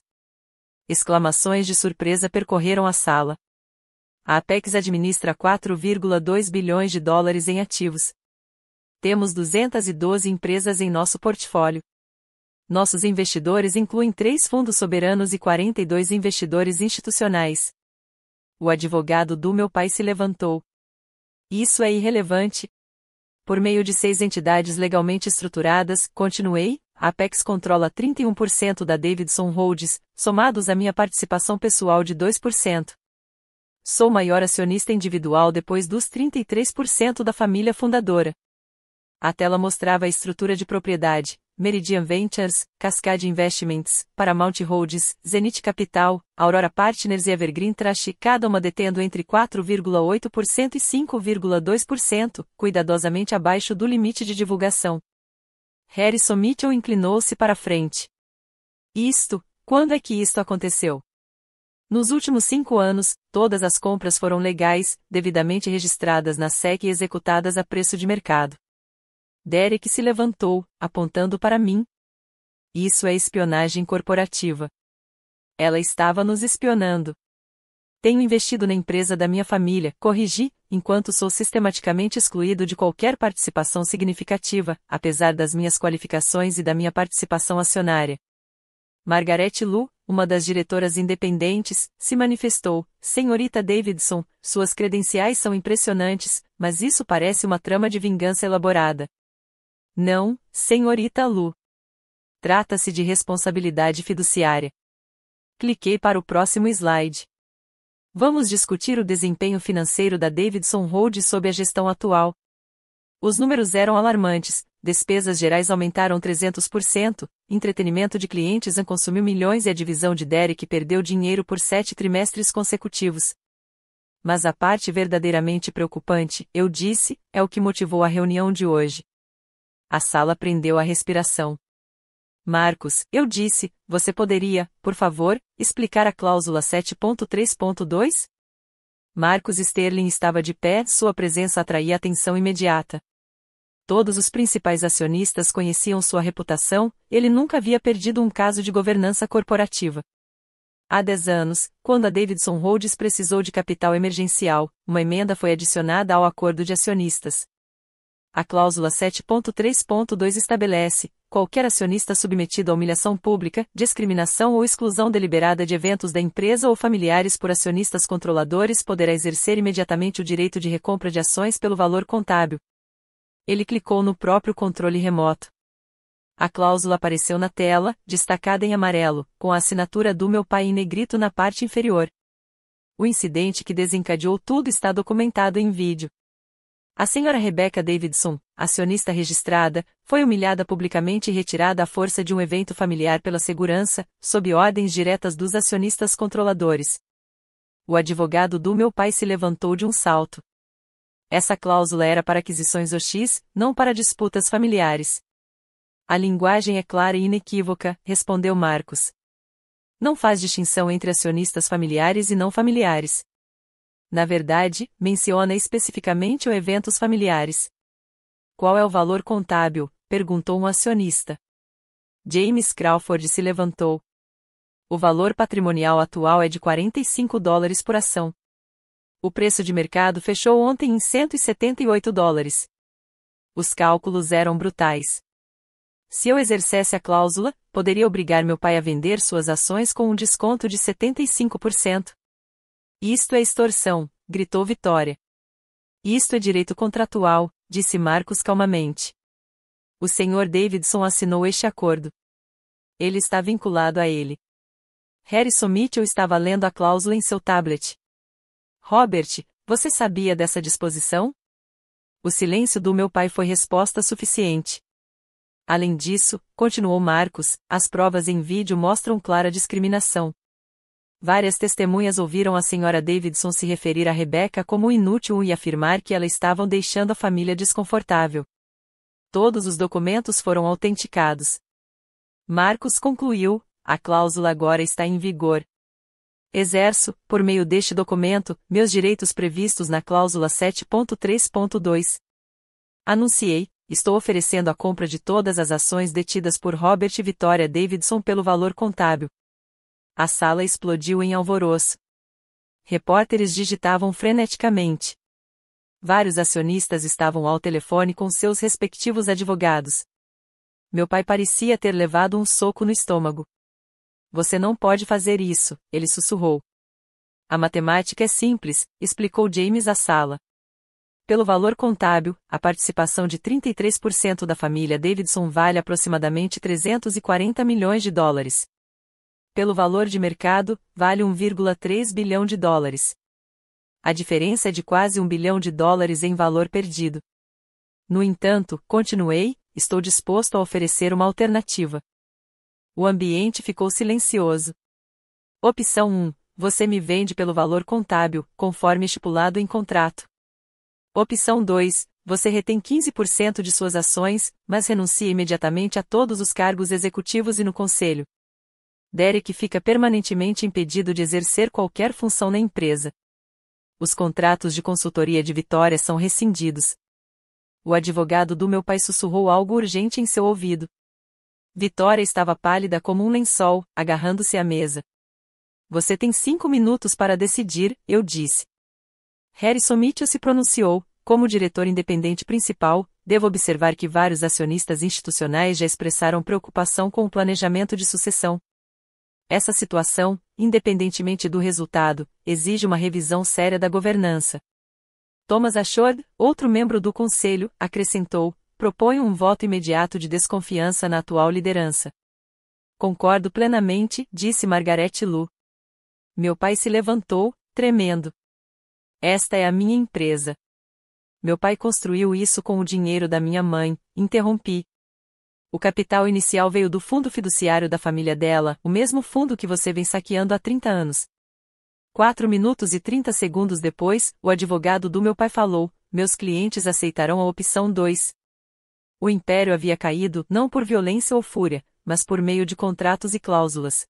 Exclamações de surpresa percorreram a sala. A Apex administra 4,2 bilhões de dólares em ativos. Temos 212 empresas em nosso portfólio. Nossos investidores incluem 3 fundos soberanos e 42 investidores institucionais. O advogado do meu pai se levantou. Isso é irrelevante. Por meio de 6 entidades legalmente estruturadas, continuei, a Apex controla 31% da Davidson Holdings, somados à minha participação pessoal de 2%. Sou maior acionista individual depois dos 33% da família fundadora. A tela mostrava a estrutura de propriedade: Meridian Ventures, Cascade Investments, Paramount Holdings, Zenith Capital, Aurora Partners e Evergreen Trust, cada uma detendo entre 4,8% e 5,2%, cuidadosamente abaixo do limite de divulgação. Harrison Mitchell inclinou-se para a frente. Quando é que isto aconteceu? Nos últimos 5 anos, todas as compras foram legais, devidamente registradas na SEC e executadas a preço de mercado. Derek se levantou, apontando para mim. Isso é espionagem corporativa. Ela estava nos espionando. Tenho investido na empresa da minha família, corrigi, enquanto sou sistematicamente excluído de qualquer participação significativa, apesar das minhas qualificações e da minha participação acionária. Margaret Lu, uma das diretoras independentes, se manifestou: Senhorita Davidson, suas credenciais são impressionantes, mas isso parece uma trama de vingança elaborada. Não, senhorita Lu. Trata-se de responsabilidade fiduciária. Cliquei para o próximo slide. Vamos discutir o desempenho financeiro da Davidson Holdings sob a gestão atual. Os números eram alarmantes: despesas gerais aumentaram 300%, entretenimento de clientes consumiu milhões e a divisão de Derek perdeu dinheiro por 7 trimestres consecutivos. Mas a parte verdadeiramente preocupante, eu disse, é o que motivou a reunião de hoje. A sala prendeu a respiração. Marcos, eu disse, você poderia, por favor, explicar a cláusula 7.3.2? Marcos Sterling estava de pé, sua presença atraía atenção imediata. Todos os principais acionistas conheciam sua reputação, ele nunca havia perdido um caso de governança corporativa. Há 10 anos, quando a Davidson Holdings precisou de capital emergencial, uma emenda foi adicionada ao acordo de acionistas. A cláusula 7.3.2 estabelece: qualquer acionista submetido a humilhação pública, discriminação ou exclusão deliberada de eventos da empresa ou familiares por acionistas controladores poderá exercer imediatamente o direito de recompra de ações pelo valor contábil. Ele clicou no próprio controle remoto. A cláusula apareceu na tela, destacada em amarelo, com a assinatura do meu pai em negrito na parte inferior. O incidente que desencadeou tudo está documentado em vídeo. A senhora Rebecca Davidson, acionista registrada, foi humilhada publicamente e retirada à força de um evento familiar pela segurança, sob ordens diretas dos acionistas controladores. O advogado do meu pai se levantou de um salto. Essa cláusula era para aquisições OX, não para disputas familiares. A linguagem é clara e inequívoca, respondeu Marcos. Não faz distinção entre acionistas familiares e não familiares. Na verdade, menciona especificamente os eventos familiares. Qual é o valor contábil? Perguntou um acionista. James Crawford se levantou. O valor patrimonial atual é de $45 por ação. O preço de mercado fechou ontem em $178. Os cálculos eram brutais. Se eu exercesse a cláusula, poderia obrigar meu pai a vender suas ações com um desconto de 75%. Isto é extorsão, gritou Vitória. Isto é direito contratual, disse Marcos calmamente. O Sr. Davidson assinou este acordo. Ele está vinculado a ele. Harrison Mitchell estava lendo a cláusula em seu tablet. Robert, você sabia dessa disposição? O silêncio do meu pai foi resposta suficiente. Além disso, continuou Marcos, as provas em vídeo mostram clara discriminação. Várias testemunhas ouviram a Sra. Davidson se referir a Rebecca como inútil e afirmar que ela estava deixando a família desconfortável. Todos os documentos foram autenticados. Marcos concluiu, a cláusula agora está em vigor. Exerço, por meio deste documento, meus direitos previstos na cláusula 7.3.2. Anunciei, estou oferecendo a compra de todas as ações detidas por Robert Vitória Davidson pelo valor contábil. A sala explodiu em alvoroço. Repórteres digitavam freneticamente. Vários acionistas estavam ao telefone com seus respectivos advogados. Meu pai parecia ter levado um soco no estômago. Você não pode fazer isso, ele sussurrou. A matemática é simples, explicou James à sala. Pelo valor contábil, a participação de 33% da família Davidson vale aproximadamente $340 milhões. Pelo valor de mercado, vale $1,3 bilhão. A diferença é de quase $1 bilhão em valor perdido. No entanto, continuei, estou disposto a oferecer uma alternativa. O ambiente ficou silencioso. Opção 1. Você me vende pelo valor contábil, conforme estipulado em contrato. Opção 2. Você retém 15% de suas ações, mas renuncia imediatamente a todos os cargos executivos e no conselho. Derek fica permanentemente impedido de exercer qualquer função na empresa. Os contratos de consultoria de Vitória são rescindidos. O advogado do meu pai sussurrou algo urgente em seu ouvido. Vitória estava pálida como um lençol, agarrando-se à mesa. Você tem 5 minutos para decidir, eu disse. Harrison Mitchell se pronunciou, como diretor independente principal, devo observar que vários acionistas institucionais já expressaram preocupação com o planejamento de sucessão. Essa situação, independentemente do resultado, exige uma revisão séria da governança. Thomas Ashord, outro membro do conselho, acrescentou, propõe um voto imediato de desconfiança na atual liderança. Concordo plenamente, disse Margaret Lu. Meu pai se levantou, tremendo. Esta é a minha empresa. Meu pai construiu isso com o dinheiro da minha mãe, interrompi. O capital inicial veio do fundo fiduciário da família dela, o mesmo fundo que você vem saqueando há 30 anos. 4 minutos e 30 segundos depois, o advogado do meu pai falou, meus clientes aceitarão a opção 2. O império havia caído não por violência ou fúria, mas por meio de contratos e cláusulas.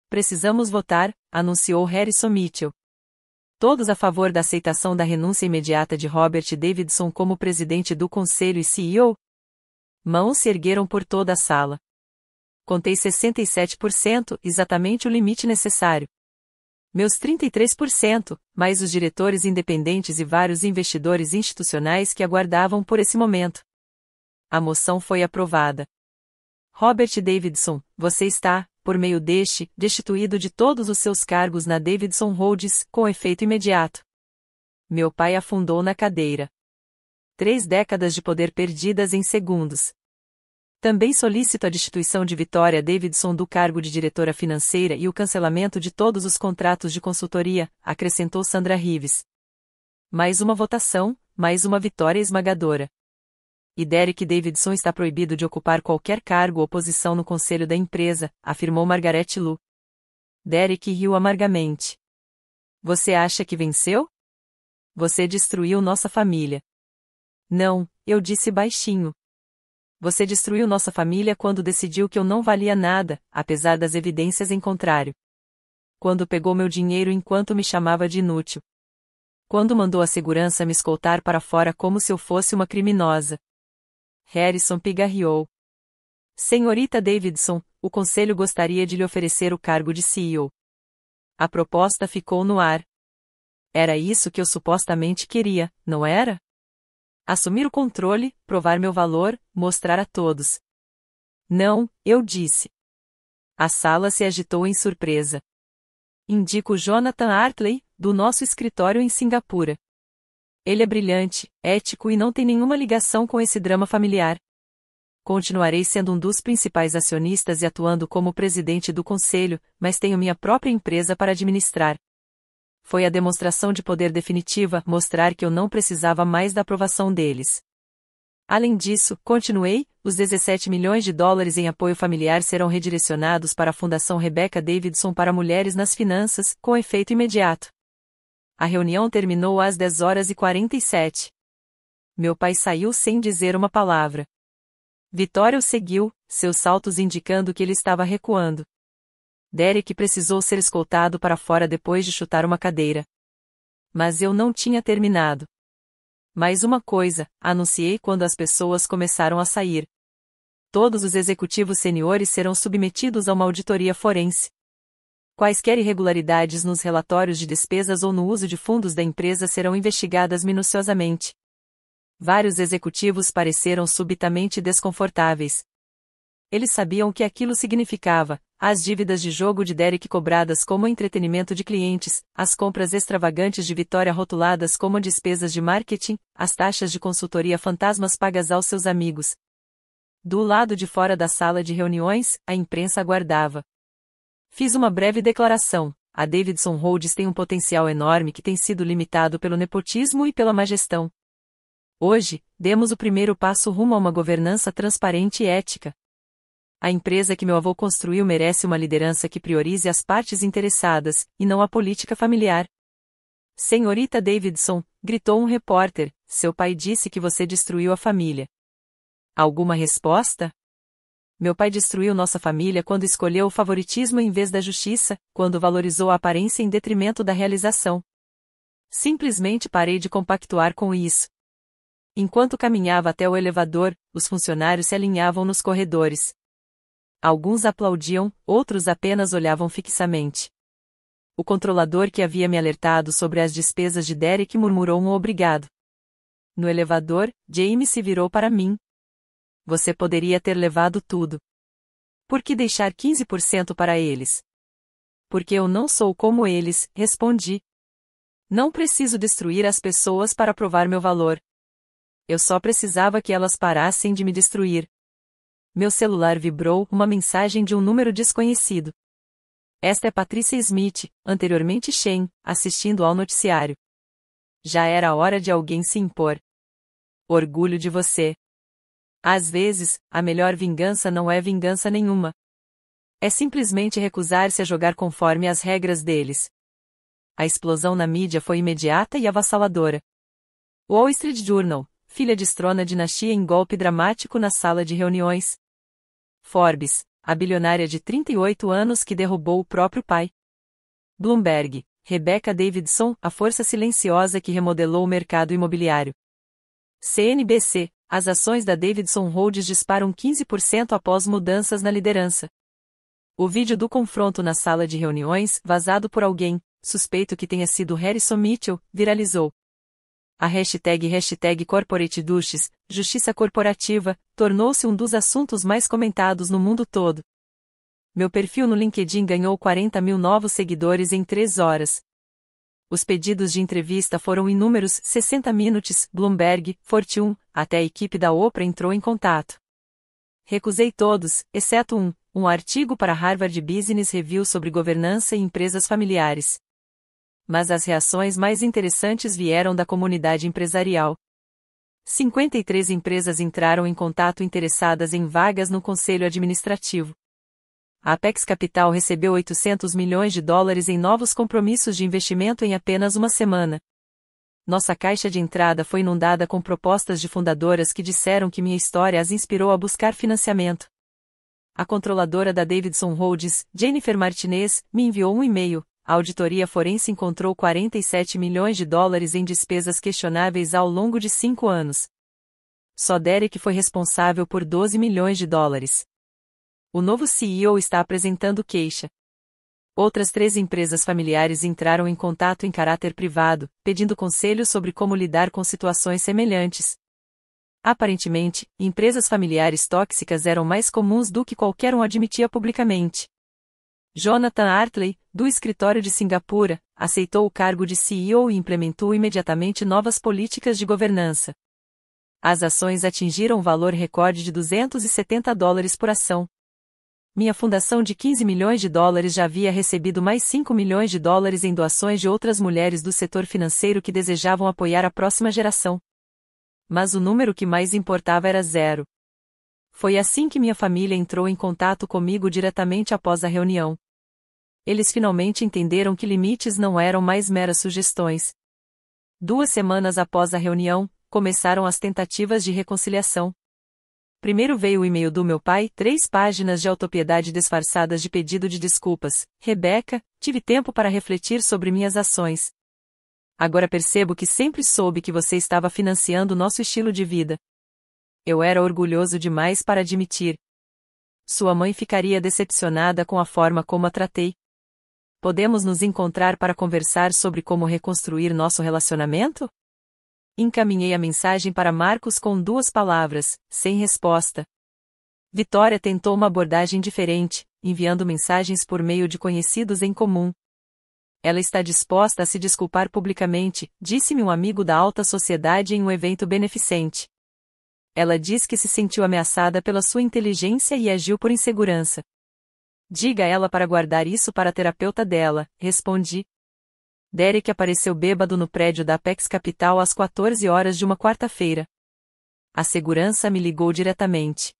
Precisamos votar, anunciou Harrison Mitchell. Todos a favor da aceitação da renúncia imediata de Robert Davidson como presidente do conselho e CEO? Mãos se ergueram por toda a sala. Contei 67%, exatamente o limite necessário. Meus 33%, mais os diretores independentes e vários investidores institucionais que aguardavam por esse momento. A moção foi aprovada. Robert Davidson, você está, por meio deste, destituído de todos os seus cargos na Davidson Holdings, com efeito imediato. Meu pai afundou na cadeira. 3 décadas de poder perdidas em segundos. Também solicito a destituição de Vitória Davidson do cargo de diretora financeira e o cancelamento de todos os contratos de consultoria, acrescentou Sandra Rives. Mais uma votação, mais uma vitória esmagadora. E Derek Davidson está proibido de ocupar qualquer cargo ou posição no conselho da empresa, afirmou Margaret Lu. Derek riu amargamente. Você acha que venceu? Você destruiu nossa família. Não, eu disse baixinho. Você destruiu nossa família quando decidiu que eu não valia nada, apesar das evidências em contrário. Quando pegou meu dinheiro enquanto me chamava de inútil. Quando mandou a segurança me escoltar para fora como se eu fosse uma criminosa. Harrison pigarreou. Senhorita Davidson, o conselho gostaria de lhe oferecer o cargo de CEO. A proposta ficou no ar. Era isso que eu supostamente queria, não era? Assumir o controle, provar meu valor, mostrar a todos. Não, eu disse. A sala se agitou em surpresa. Indico Jonathan Hartley, do nosso escritório em Singapura. Ele é brilhante, ético e não tem nenhuma ligação com esse drama familiar. Continuarei sendo um dos principais acionistas e atuando como presidente do conselho, mas tenho minha própria empresa para administrar. Foi a demonstração de poder definitiva, mostrar que eu não precisava mais da aprovação deles. Além disso, continuei, os 17 milhões de dólares em apoio familiar serão redirecionados para a Fundação Rebecca Davidson para Mulheres nas Finanças, com efeito imediato. A reunião terminou às 10h47. Meu pai saiu sem dizer uma palavra. Vitória o seguiu, seus saltos indicando que ele estava recuando. Derek precisou ser escoltado para fora depois de chutar uma cadeira. Mas eu não tinha terminado. Mais uma coisa, anunciei quando as pessoas começaram a sair. Todos os executivos seniores serão submetidos a uma auditoria forense. Quaisquer irregularidades nos relatórios de despesas ou no uso de fundos da empresa serão investigadas minuciosamente. Vários executivos pareceram subitamente desconfortáveis. Eles sabiam o que aquilo significava: as dívidas de jogo de Derek cobradas como entretenimento de clientes, as compras extravagantes de Vitória rotuladas como despesas de marketing, as taxas de consultoria fantasmas pagas aos seus amigos. Do lado de fora da sala de reuniões, a imprensa aguardava. Fiz uma breve declaração: a Davidson Holdings tem um potencial enorme que tem sido limitado pelo nepotismo e pela má gestão. Hoje, demos o primeiro passo rumo a uma governança transparente e ética. A empresa que meu avô construiu merece uma liderança que priorize as partes interessadas, e não a política familiar. Senhorita Davidson, gritou um repórter, seu pai disse que você destruiu a família. Alguma resposta? Meu pai destruiu nossa família quando escolheu o favoritismo em vez da justiça, quando valorizou a aparência em detrimento da realização. Simplesmente parei de compactuar com isso. Enquanto caminhava até o elevador, os funcionários se alinhavam nos corredores. Alguns aplaudiam, outros apenas olhavam fixamente. O controlador que havia me alertado sobre as despesas de Derek murmurou um obrigado. No elevador, James se virou para mim. Você poderia ter levado tudo. Por que deixar 15% para eles? Porque eu não sou como eles, respondi. Não preciso destruir as pessoas para provar meu valor. Eu só precisava que elas parassem de me destruir. Meu celular vibrou, uma mensagem de um número desconhecido. Esta é Patricia Smith, anteriormente Shane, assistindo ao noticiário. Já era hora de alguém se impor. Orgulho de você. Às vezes, a melhor vingança não é vingança nenhuma. É simplesmente recusar-se a jogar conforme as regras deles. A explosão na mídia foi imediata e avassaladora. Wall Street Journal. Filha destrona a dinastia em golpe dramático na sala de reuniões. Forbes, a bilionária de 38 anos que derrubou o próprio pai. Bloomberg, Rebecca Davidson, a força silenciosa que remodelou o mercado imobiliário. CNBC, as ações da Davidson Holdings disparam 15% após mudanças na liderança. O vídeo do confronto na sala de reuniões, vazado por alguém, suspeito que tenha sido Harrison Mitchell, viralizou. A hashtag Corporate Justice, Justiça Corporativa, tornou-se um dos assuntos mais comentados no mundo todo. Meu perfil no LinkedIn ganhou 40 mil novos seguidores em 3 horas. Os pedidos de entrevista foram inúmeros: 60 Minutes, Bloomberg, Fortune, até a equipe da Oprah entrou em contato. Recusei todos, exceto um artigo para Harvard Business Review sobre governança e empresas familiares. Mas as reações mais interessantes vieram da comunidade empresarial. 53 empresas entraram em contato interessadas em vagas no conselho administrativo. A Apex Capital recebeu 800 milhões de dólares em novos compromissos de investimento em apenas uma semana. Nossa caixa de entrada foi inundada com propostas de fundadoras que disseram que minha história as inspirou a buscar financiamento. A controladora da Davidson Holdings, Jennifer Martinez, me enviou um e-mail. A auditoria forense encontrou 47 milhões de dólares em despesas questionáveis ao longo de 5 anos. Só Derek foi responsável por 12 milhões de dólares. O novo CEO está apresentando queixa. Outras 3 empresas familiares entraram em contato em caráter privado, pedindo conselhos sobre como lidar com situações semelhantes. Aparentemente, empresas familiares tóxicas eram mais comuns do que qualquer um admitia publicamente. Jonathan Hartley, do escritório de Singapura, aceitou o cargo de CEO e implementou imediatamente novas políticas de governança. As ações atingiram um valor recorde de $270 por ação. Minha fundação de $15 milhões já havia recebido mais $5 milhões em doações de outras mulheres do setor financeiro que desejavam apoiar a próxima geração. Mas o número que mais importava era 0. Foi assim que minha família entrou em contato comigo diretamente após a reunião. Eles finalmente entenderam que limites não eram mais meras sugestões. 2 semanas após a reunião, começaram as tentativas de reconciliação. Primeiro veio o e-mail do meu pai, 3 páginas de autopiedade disfarçadas de pedido de desculpas. Rebecca, tive tempo para refletir sobre minhas ações. Agora percebo que sempre soube que você estava financiando nosso estilo de vida. Eu era orgulhoso demais para admitir. Sua mãe ficaria decepcionada com a forma como a tratei. Podemos nos encontrar para conversar sobre como reconstruir nosso relacionamento? Encaminhei a mensagem para Marcos com 2 palavras, sem resposta. Vitória tentou uma abordagem diferente, enviando mensagens por meio de conhecidos em comum. Ela está disposta a se desculpar publicamente, disse-me um amigo da alta sociedade em um evento beneficente. Ela diz que se sentiu ameaçada pela sua inteligência e agiu por insegurança. Diga a ela para guardar isso para a terapeuta dela, respondi. Derek apareceu bêbado no prédio da Apex Capital às 14 horas de uma quarta-feira. A segurança me ligou diretamente.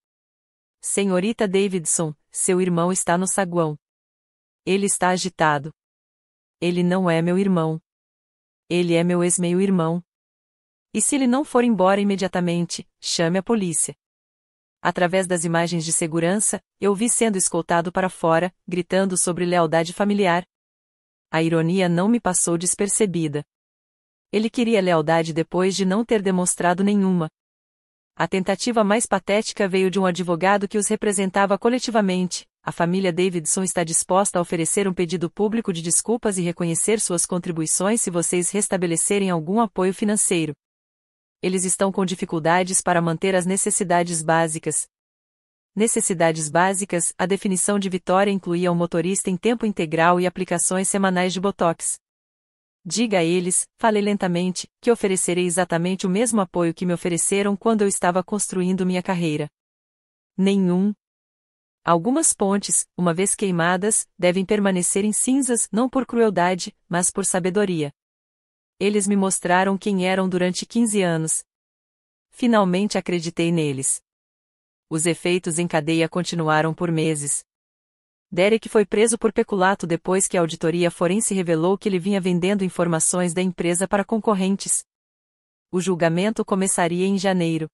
Senhorita Davidson, seu irmão está no saguão. Ele está agitado. Ele não é meu irmão. Ele é meu ex-meio-irmão. E se ele não for embora imediatamente, chame a polícia. Através das imagens de segurança, eu vi sendo escoltado para fora, gritando sobre lealdade familiar. A ironia não me passou despercebida. Ele queria lealdade depois de não ter demonstrado nenhuma. A tentativa mais patética veio de um advogado que os representava coletivamente. A família Davidson está disposta a oferecer um pedido público de desculpas e reconhecer suas contribuições se vocês restabelecerem algum apoio financeiro. Eles estão com dificuldades para manter as necessidades básicas. Necessidades básicas, a definição de Vitória incluía um motorista em tempo integral e aplicações semanais de Botox. Diga a eles, falei lentamente, que oferecerei exatamente o mesmo apoio que me ofereceram quando eu estava construindo minha carreira. Nenhum. Algumas pontes, uma vez queimadas, devem permanecer em cinzas não por crueldade, mas por sabedoria. Eles me mostraram quem eram durante 15 anos. Finalmente acreditei neles. Os efeitos em cadeia continuaram por meses. Derek foi preso por peculato depois que a auditoria forense revelou que ele vinha vendendo informações da empresa para concorrentes. O julgamento começaria em janeiro.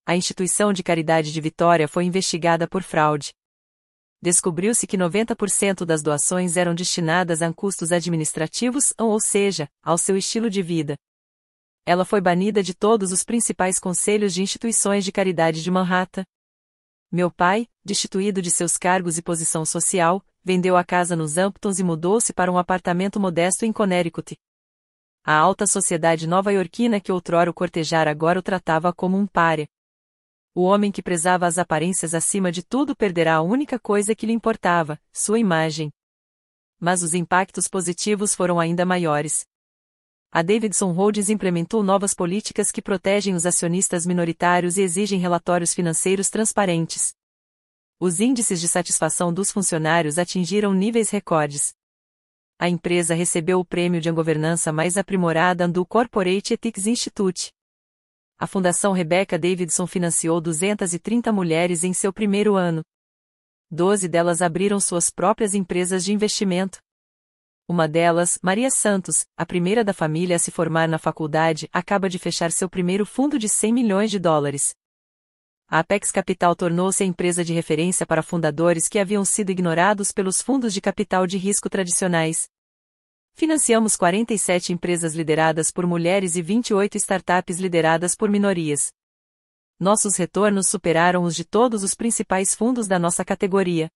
A instituição de caridade de Vitória foi investigada por fraude. Descobriu-se que 90% das doações eram destinadas a custos administrativos, ou seja, ao seu estilo de vida. Ela foi banida de todos os principais conselhos de instituições de caridade de Manhattan. Meu pai, destituído de seus cargos e posição social, vendeu a casa nos Hamptons e mudou-se para um apartamento modesto em Connecticut. A alta sociedade nova-iorquina que outrora o cortejara agora o tratava como um pária. O homem que prezava as aparências acima de tudo perderá a única coisa que lhe importava, sua imagem. Mas os impactos positivos foram ainda maiores. A Davidson Holdings implementou novas políticas que protegem os acionistas minoritários e exigem relatórios financeiros transparentes. Os índices de satisfação dos funcionários atingiram níveis recordes. A empresa recebeu o prêmio de governança mais aprimorada do Corporate Ethics Institute. A Fundação Rebecca Davidson financiou 230 mulheres em seu primeiro ano. 12 delas abriram suas próprias empresas de investimento. Uma delas, Maria Santos, a primeira da família a se formar na faculdade, acaba de fechar seu primeiro fundo de $100 milhões. A Apex Capital tornou-se a empresa de referência para fundadores que haviam sido ignorados pelos fundos de capital de risco tradicionais. Financiamos 47 empresas lideradas por mulheres e 28 startups lideradas por minorias. Nossos retornos superaram os de todos os principais fundos da nossa categoria.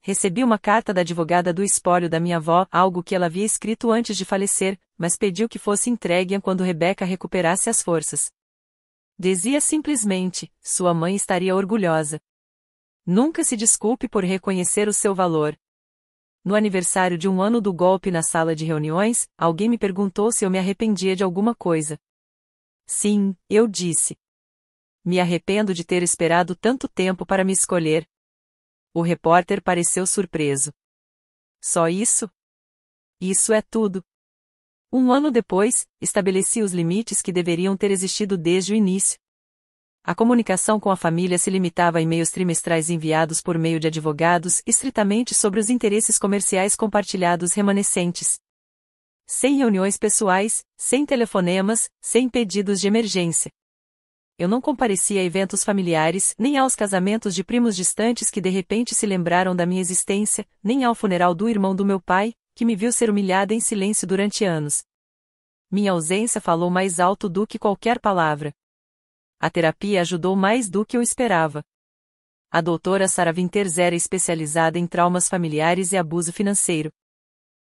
Recebi uma carta da advogada do espólio da minha avó, algo que ela havia escrito antes de falecer, mas pediu que fosse entregue quando Rebeca recuperasse as forças. Dizia simplesmente: sua mãe estaria orgulhosa. Nunca se desculpe por reconhecer o seu valor. No aniversário de 1 ano do golpe na sala de reuniões, alguém me perguntou se eu me arrependia de alguma coisa. Sim, eu disse. Me arrependo de ter esperado tanto tempo para me escolher. O repórter pareceu surpreso. Só isso? Isso é tudo. 1 ano depois, estabeleci os limites que deveriam ter existido desde o início. A comunicação com a família se limitava a e-mails trimestrais enviados por meio de advogados estritamente sobre os interesses comerciais compartilhados remanescentes. Sem reuniões pessoais, sem telefonemas, sem pedidos de emergência. Eu não comparecia a eventos familiares, nem aos casamentos de primos distantes que de repente se lembraram da minha existência, nem ao funeral do irmão do meu pai, que me viu ser humilhada em silêncio durante anos. Minha ausência falou mais alto do que qualquer palavra. A terapia ajudou mais do que eu esperava. A doutora Sarah Winters era especializada em traumas familiares e abuso financeiro.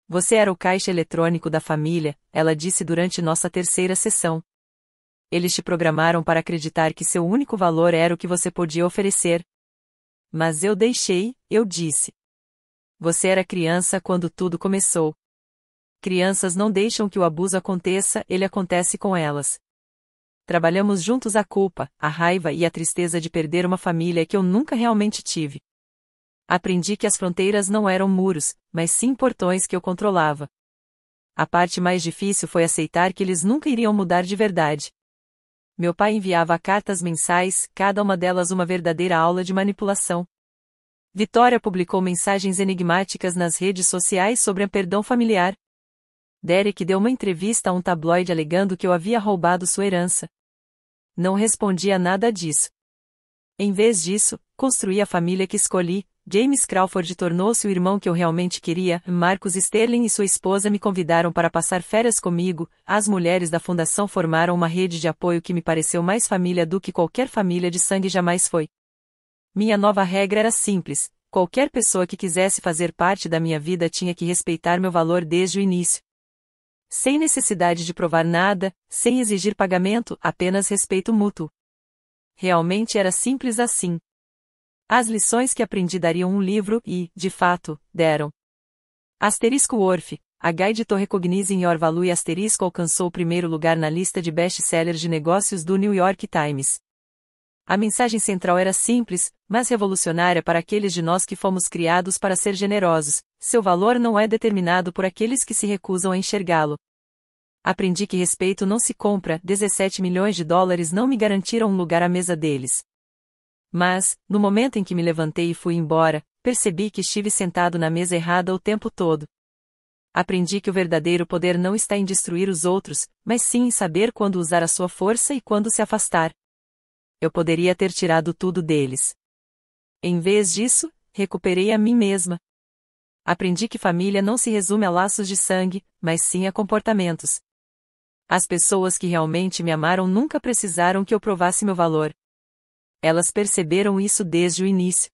Você era o caixa eletrônico da família, ela disse durante nossa terceira sessão. Eles te programaram para acreditar que seu único valor era o que você podia oferecer. Mas eu deixei, eu disse. Você era criança quando tudo começou. Crianças não deixam que o abuso aconteça, ele acontece com elas. Trabalhamos juntos a culpa, a raiva e a tristeza de perder uma família que eu nunca realmente tive. Aprendi que as fronteiras não eram muros, mas sim portões que eu controlava. A parte mais difícil foi aceitar que eles nunca iriam mudar de verdade. Meu pai enviava cartas mensais, cada uma delas uma verdadeira aula de manipulação. Vitória publicou mensagens enigmáticas nas redes sociais sobre a perdão familiar. Derek deu uma entrevista a um tabloide alegando que eu havia roubado sua herança. Não respondi a nada disso. Em vez disso, construí a família que escolhi. James Crawford tornou-se o irmão que eu realmente queria, Marcus Sterling e sua esposa me convidaram para passar férias comigo, as mulheres da fundação formaram uma rede de apoio que me pareceu mais família do que qualquer família de sangue jamais foi. Minha nova regra era simples: qualquer pessoa que quisesse fazer parte da minha vida tinha que respeitar meu valor desde o início. Sem necessidade de provar nada, sem exigir pagamento, apenas respeito mútuo. Realmente era simples assim. As lições que aprendi dariam um livro e, de fato, deram. *Worth, A Guide to Recognizing Your Value * alcançou o primeiro lugar na lista de best-sellers de negócios do New York Times. A mensagem central era simples, mas revolucionária para aqueles de nós que fomos criados para ser generosos: seu valor não é determinado por aqueles que se recusam a enxergá-lo. Aprendi que respeito não se compra. 17 milhões de dólares não me garantiram um lugar à mesa deles. Mas, no momento em que me levantei e fui embora, percebi que estive sentado na mesa errada o tempo todo. Aprendi que o verdadeiro poder não está em destruir os outros, mas sim em saber quando usar a sua força e quando se afastar. Eu poderia ter tirado tudo deles. Em vez disso, recuperei a mim mesma. Aprendi que família não se resume a laços de sangue, mas sim a comportamentos. As pessoas que realmente me amaram nunca precisaram que eu provasse meu valor. Elas perceberam isso desde o início.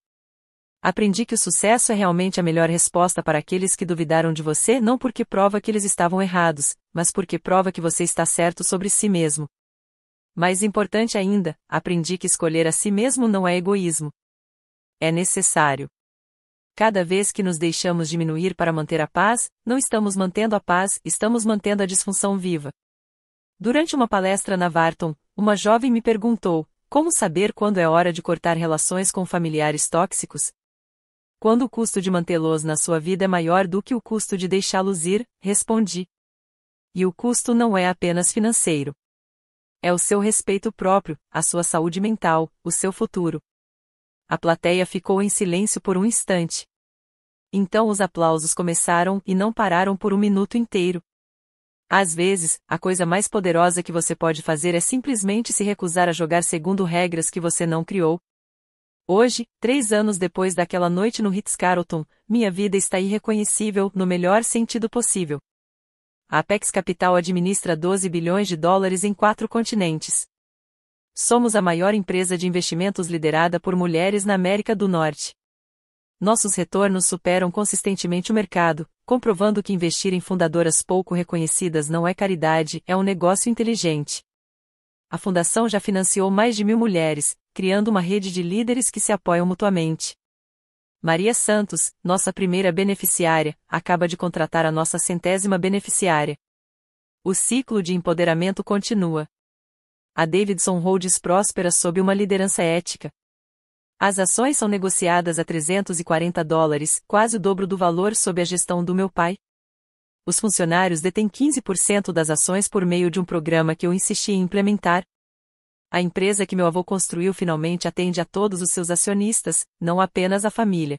Aprendi que o sucesso é realmente a melhor resposta para aqueles que duvidaram de você, não porque prova que eles estavam errados, mas porque prova que você está certo sobre si mesmo. Mais importante ainda, aprendi que escolher a si mesmo não é egoísmo. É necessário. Cada vez que nos deixamos diminuir para manter a paz, não estamos mantendo a paz, estamos mantendo a disfunção viva. Durante uma palestra na Wharton, uma jovem me perguntou: como saber quando é hora de cortar relações com familiares tóxicos? Quando o custo de mantê-los na sua vida é maior do que o custo de deixá-los ir, respondi. E o custo não é apenas financeiro. É o seu respeito próprio, a sua saúde mental, o seu futuro. A plateia ficou em silêncio por um instante. Então os aplausos começaram e não pararam por um minuto inteiro. Às vezes, a coisa mais poderosa que você pode fazer é simplesmente se recusar a jogar segundo regras que você não criou. Hoje, 3 anos depois daquela noite no Ritz-Carlton, minha vida está irreconhecível no melhor sentido possível. A Apex Capital administra 12 bilhões de dólares em 4 continentes. Somos a maior empresa de investimentos liderada por mulheres na América do Norte. Nossos retornos superam consistentemente o mercado, comprovando que investir em fundadoras pouco reconhecidas não é caridade, é um negócio inteligente. A fundação já financiou mais de 1.000 mulheres, criando uma rede de líderes que se apoiam mutuamente. Maria Santos, nossa primeira beneficiária, acaba de contratar a nossa 100ª beneficiária. O ciclo de empoderamento continua. A Davidson Holdings próspera sob uma liderança ética. As ações são negociadas a $340, quase o dobro do valor sob a gestão do meu pai. Os funcionários detêm 15% das ações por meio de um programa que eu insisti em implementar. A empresa que meu avô construiu finalmente atende a todos os seus acionistas, não apenas a família.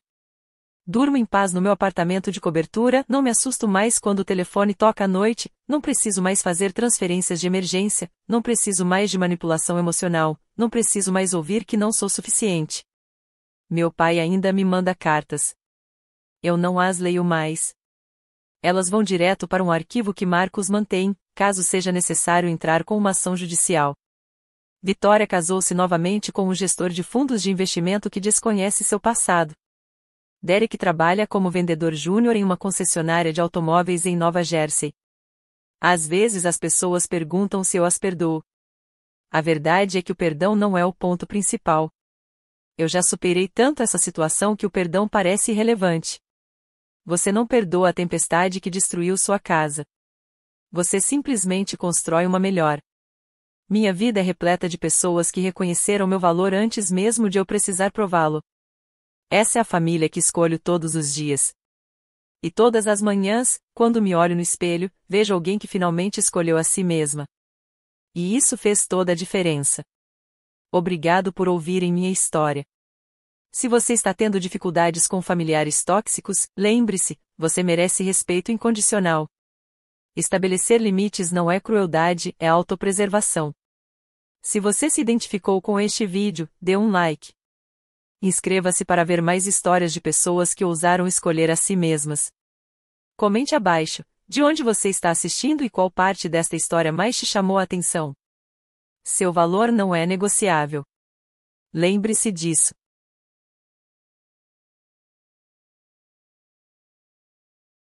Durmo em paz no meu apartamento de cobertura, não me assusto mais quando o telefone toca à noite, não preciso mais fazer transferências de emergência, não preciso mais de manipulação emocional, não preciso mais ouvir que não sou suficiente. Meu pai ainda me manda cartas. Eu não as leio mais. Elas vão direto para um arquivo que Marcos mantém, caso seja necessário entrar com uma ação judicial. Vitória casou-se novamente com um gestor de fundos de investimento que desconhece seu passado. Derek trabalha como vendedor júnior em uma concessionária de automóveis em Nova Jersey. Às vezes as pessoas perguntam se eu as perdoo. A verdade é que o perdão não é o ponto principal. Eu já superei tanto essa situação que o perdão parece irrelevante. Você não perdoa a tempestade que destruiu sua casa. Você simplesmente constrói uma melhor. Minha vida é repleta de pessoas que reconheceram meu valor antes mesmo de eu precisar prová-lo. Essa é a família que escolho todos os dias. E todas as manhãs, quando me olho no espelho, vejo alguém que finalmente escolheu a si mesma. E isso fez toda a diferença. Obrigado por ouvirem minha história. Se você está tendo dificuldades com familiares tóxicos, lembre-se, você merece respeito incondicional. Estabelecer limites não é crueldade, é autopreservação. Se você se identificou com este vídeo, dê um like. Inscreva-se para ver mais histórias de pessoas que ousaram escolher a si mesmas. Comente abaixo, de onde você está assistindo e qual parte desta história mais te chamou a atenção. Seu valor não é negociável. Lembre-se disso.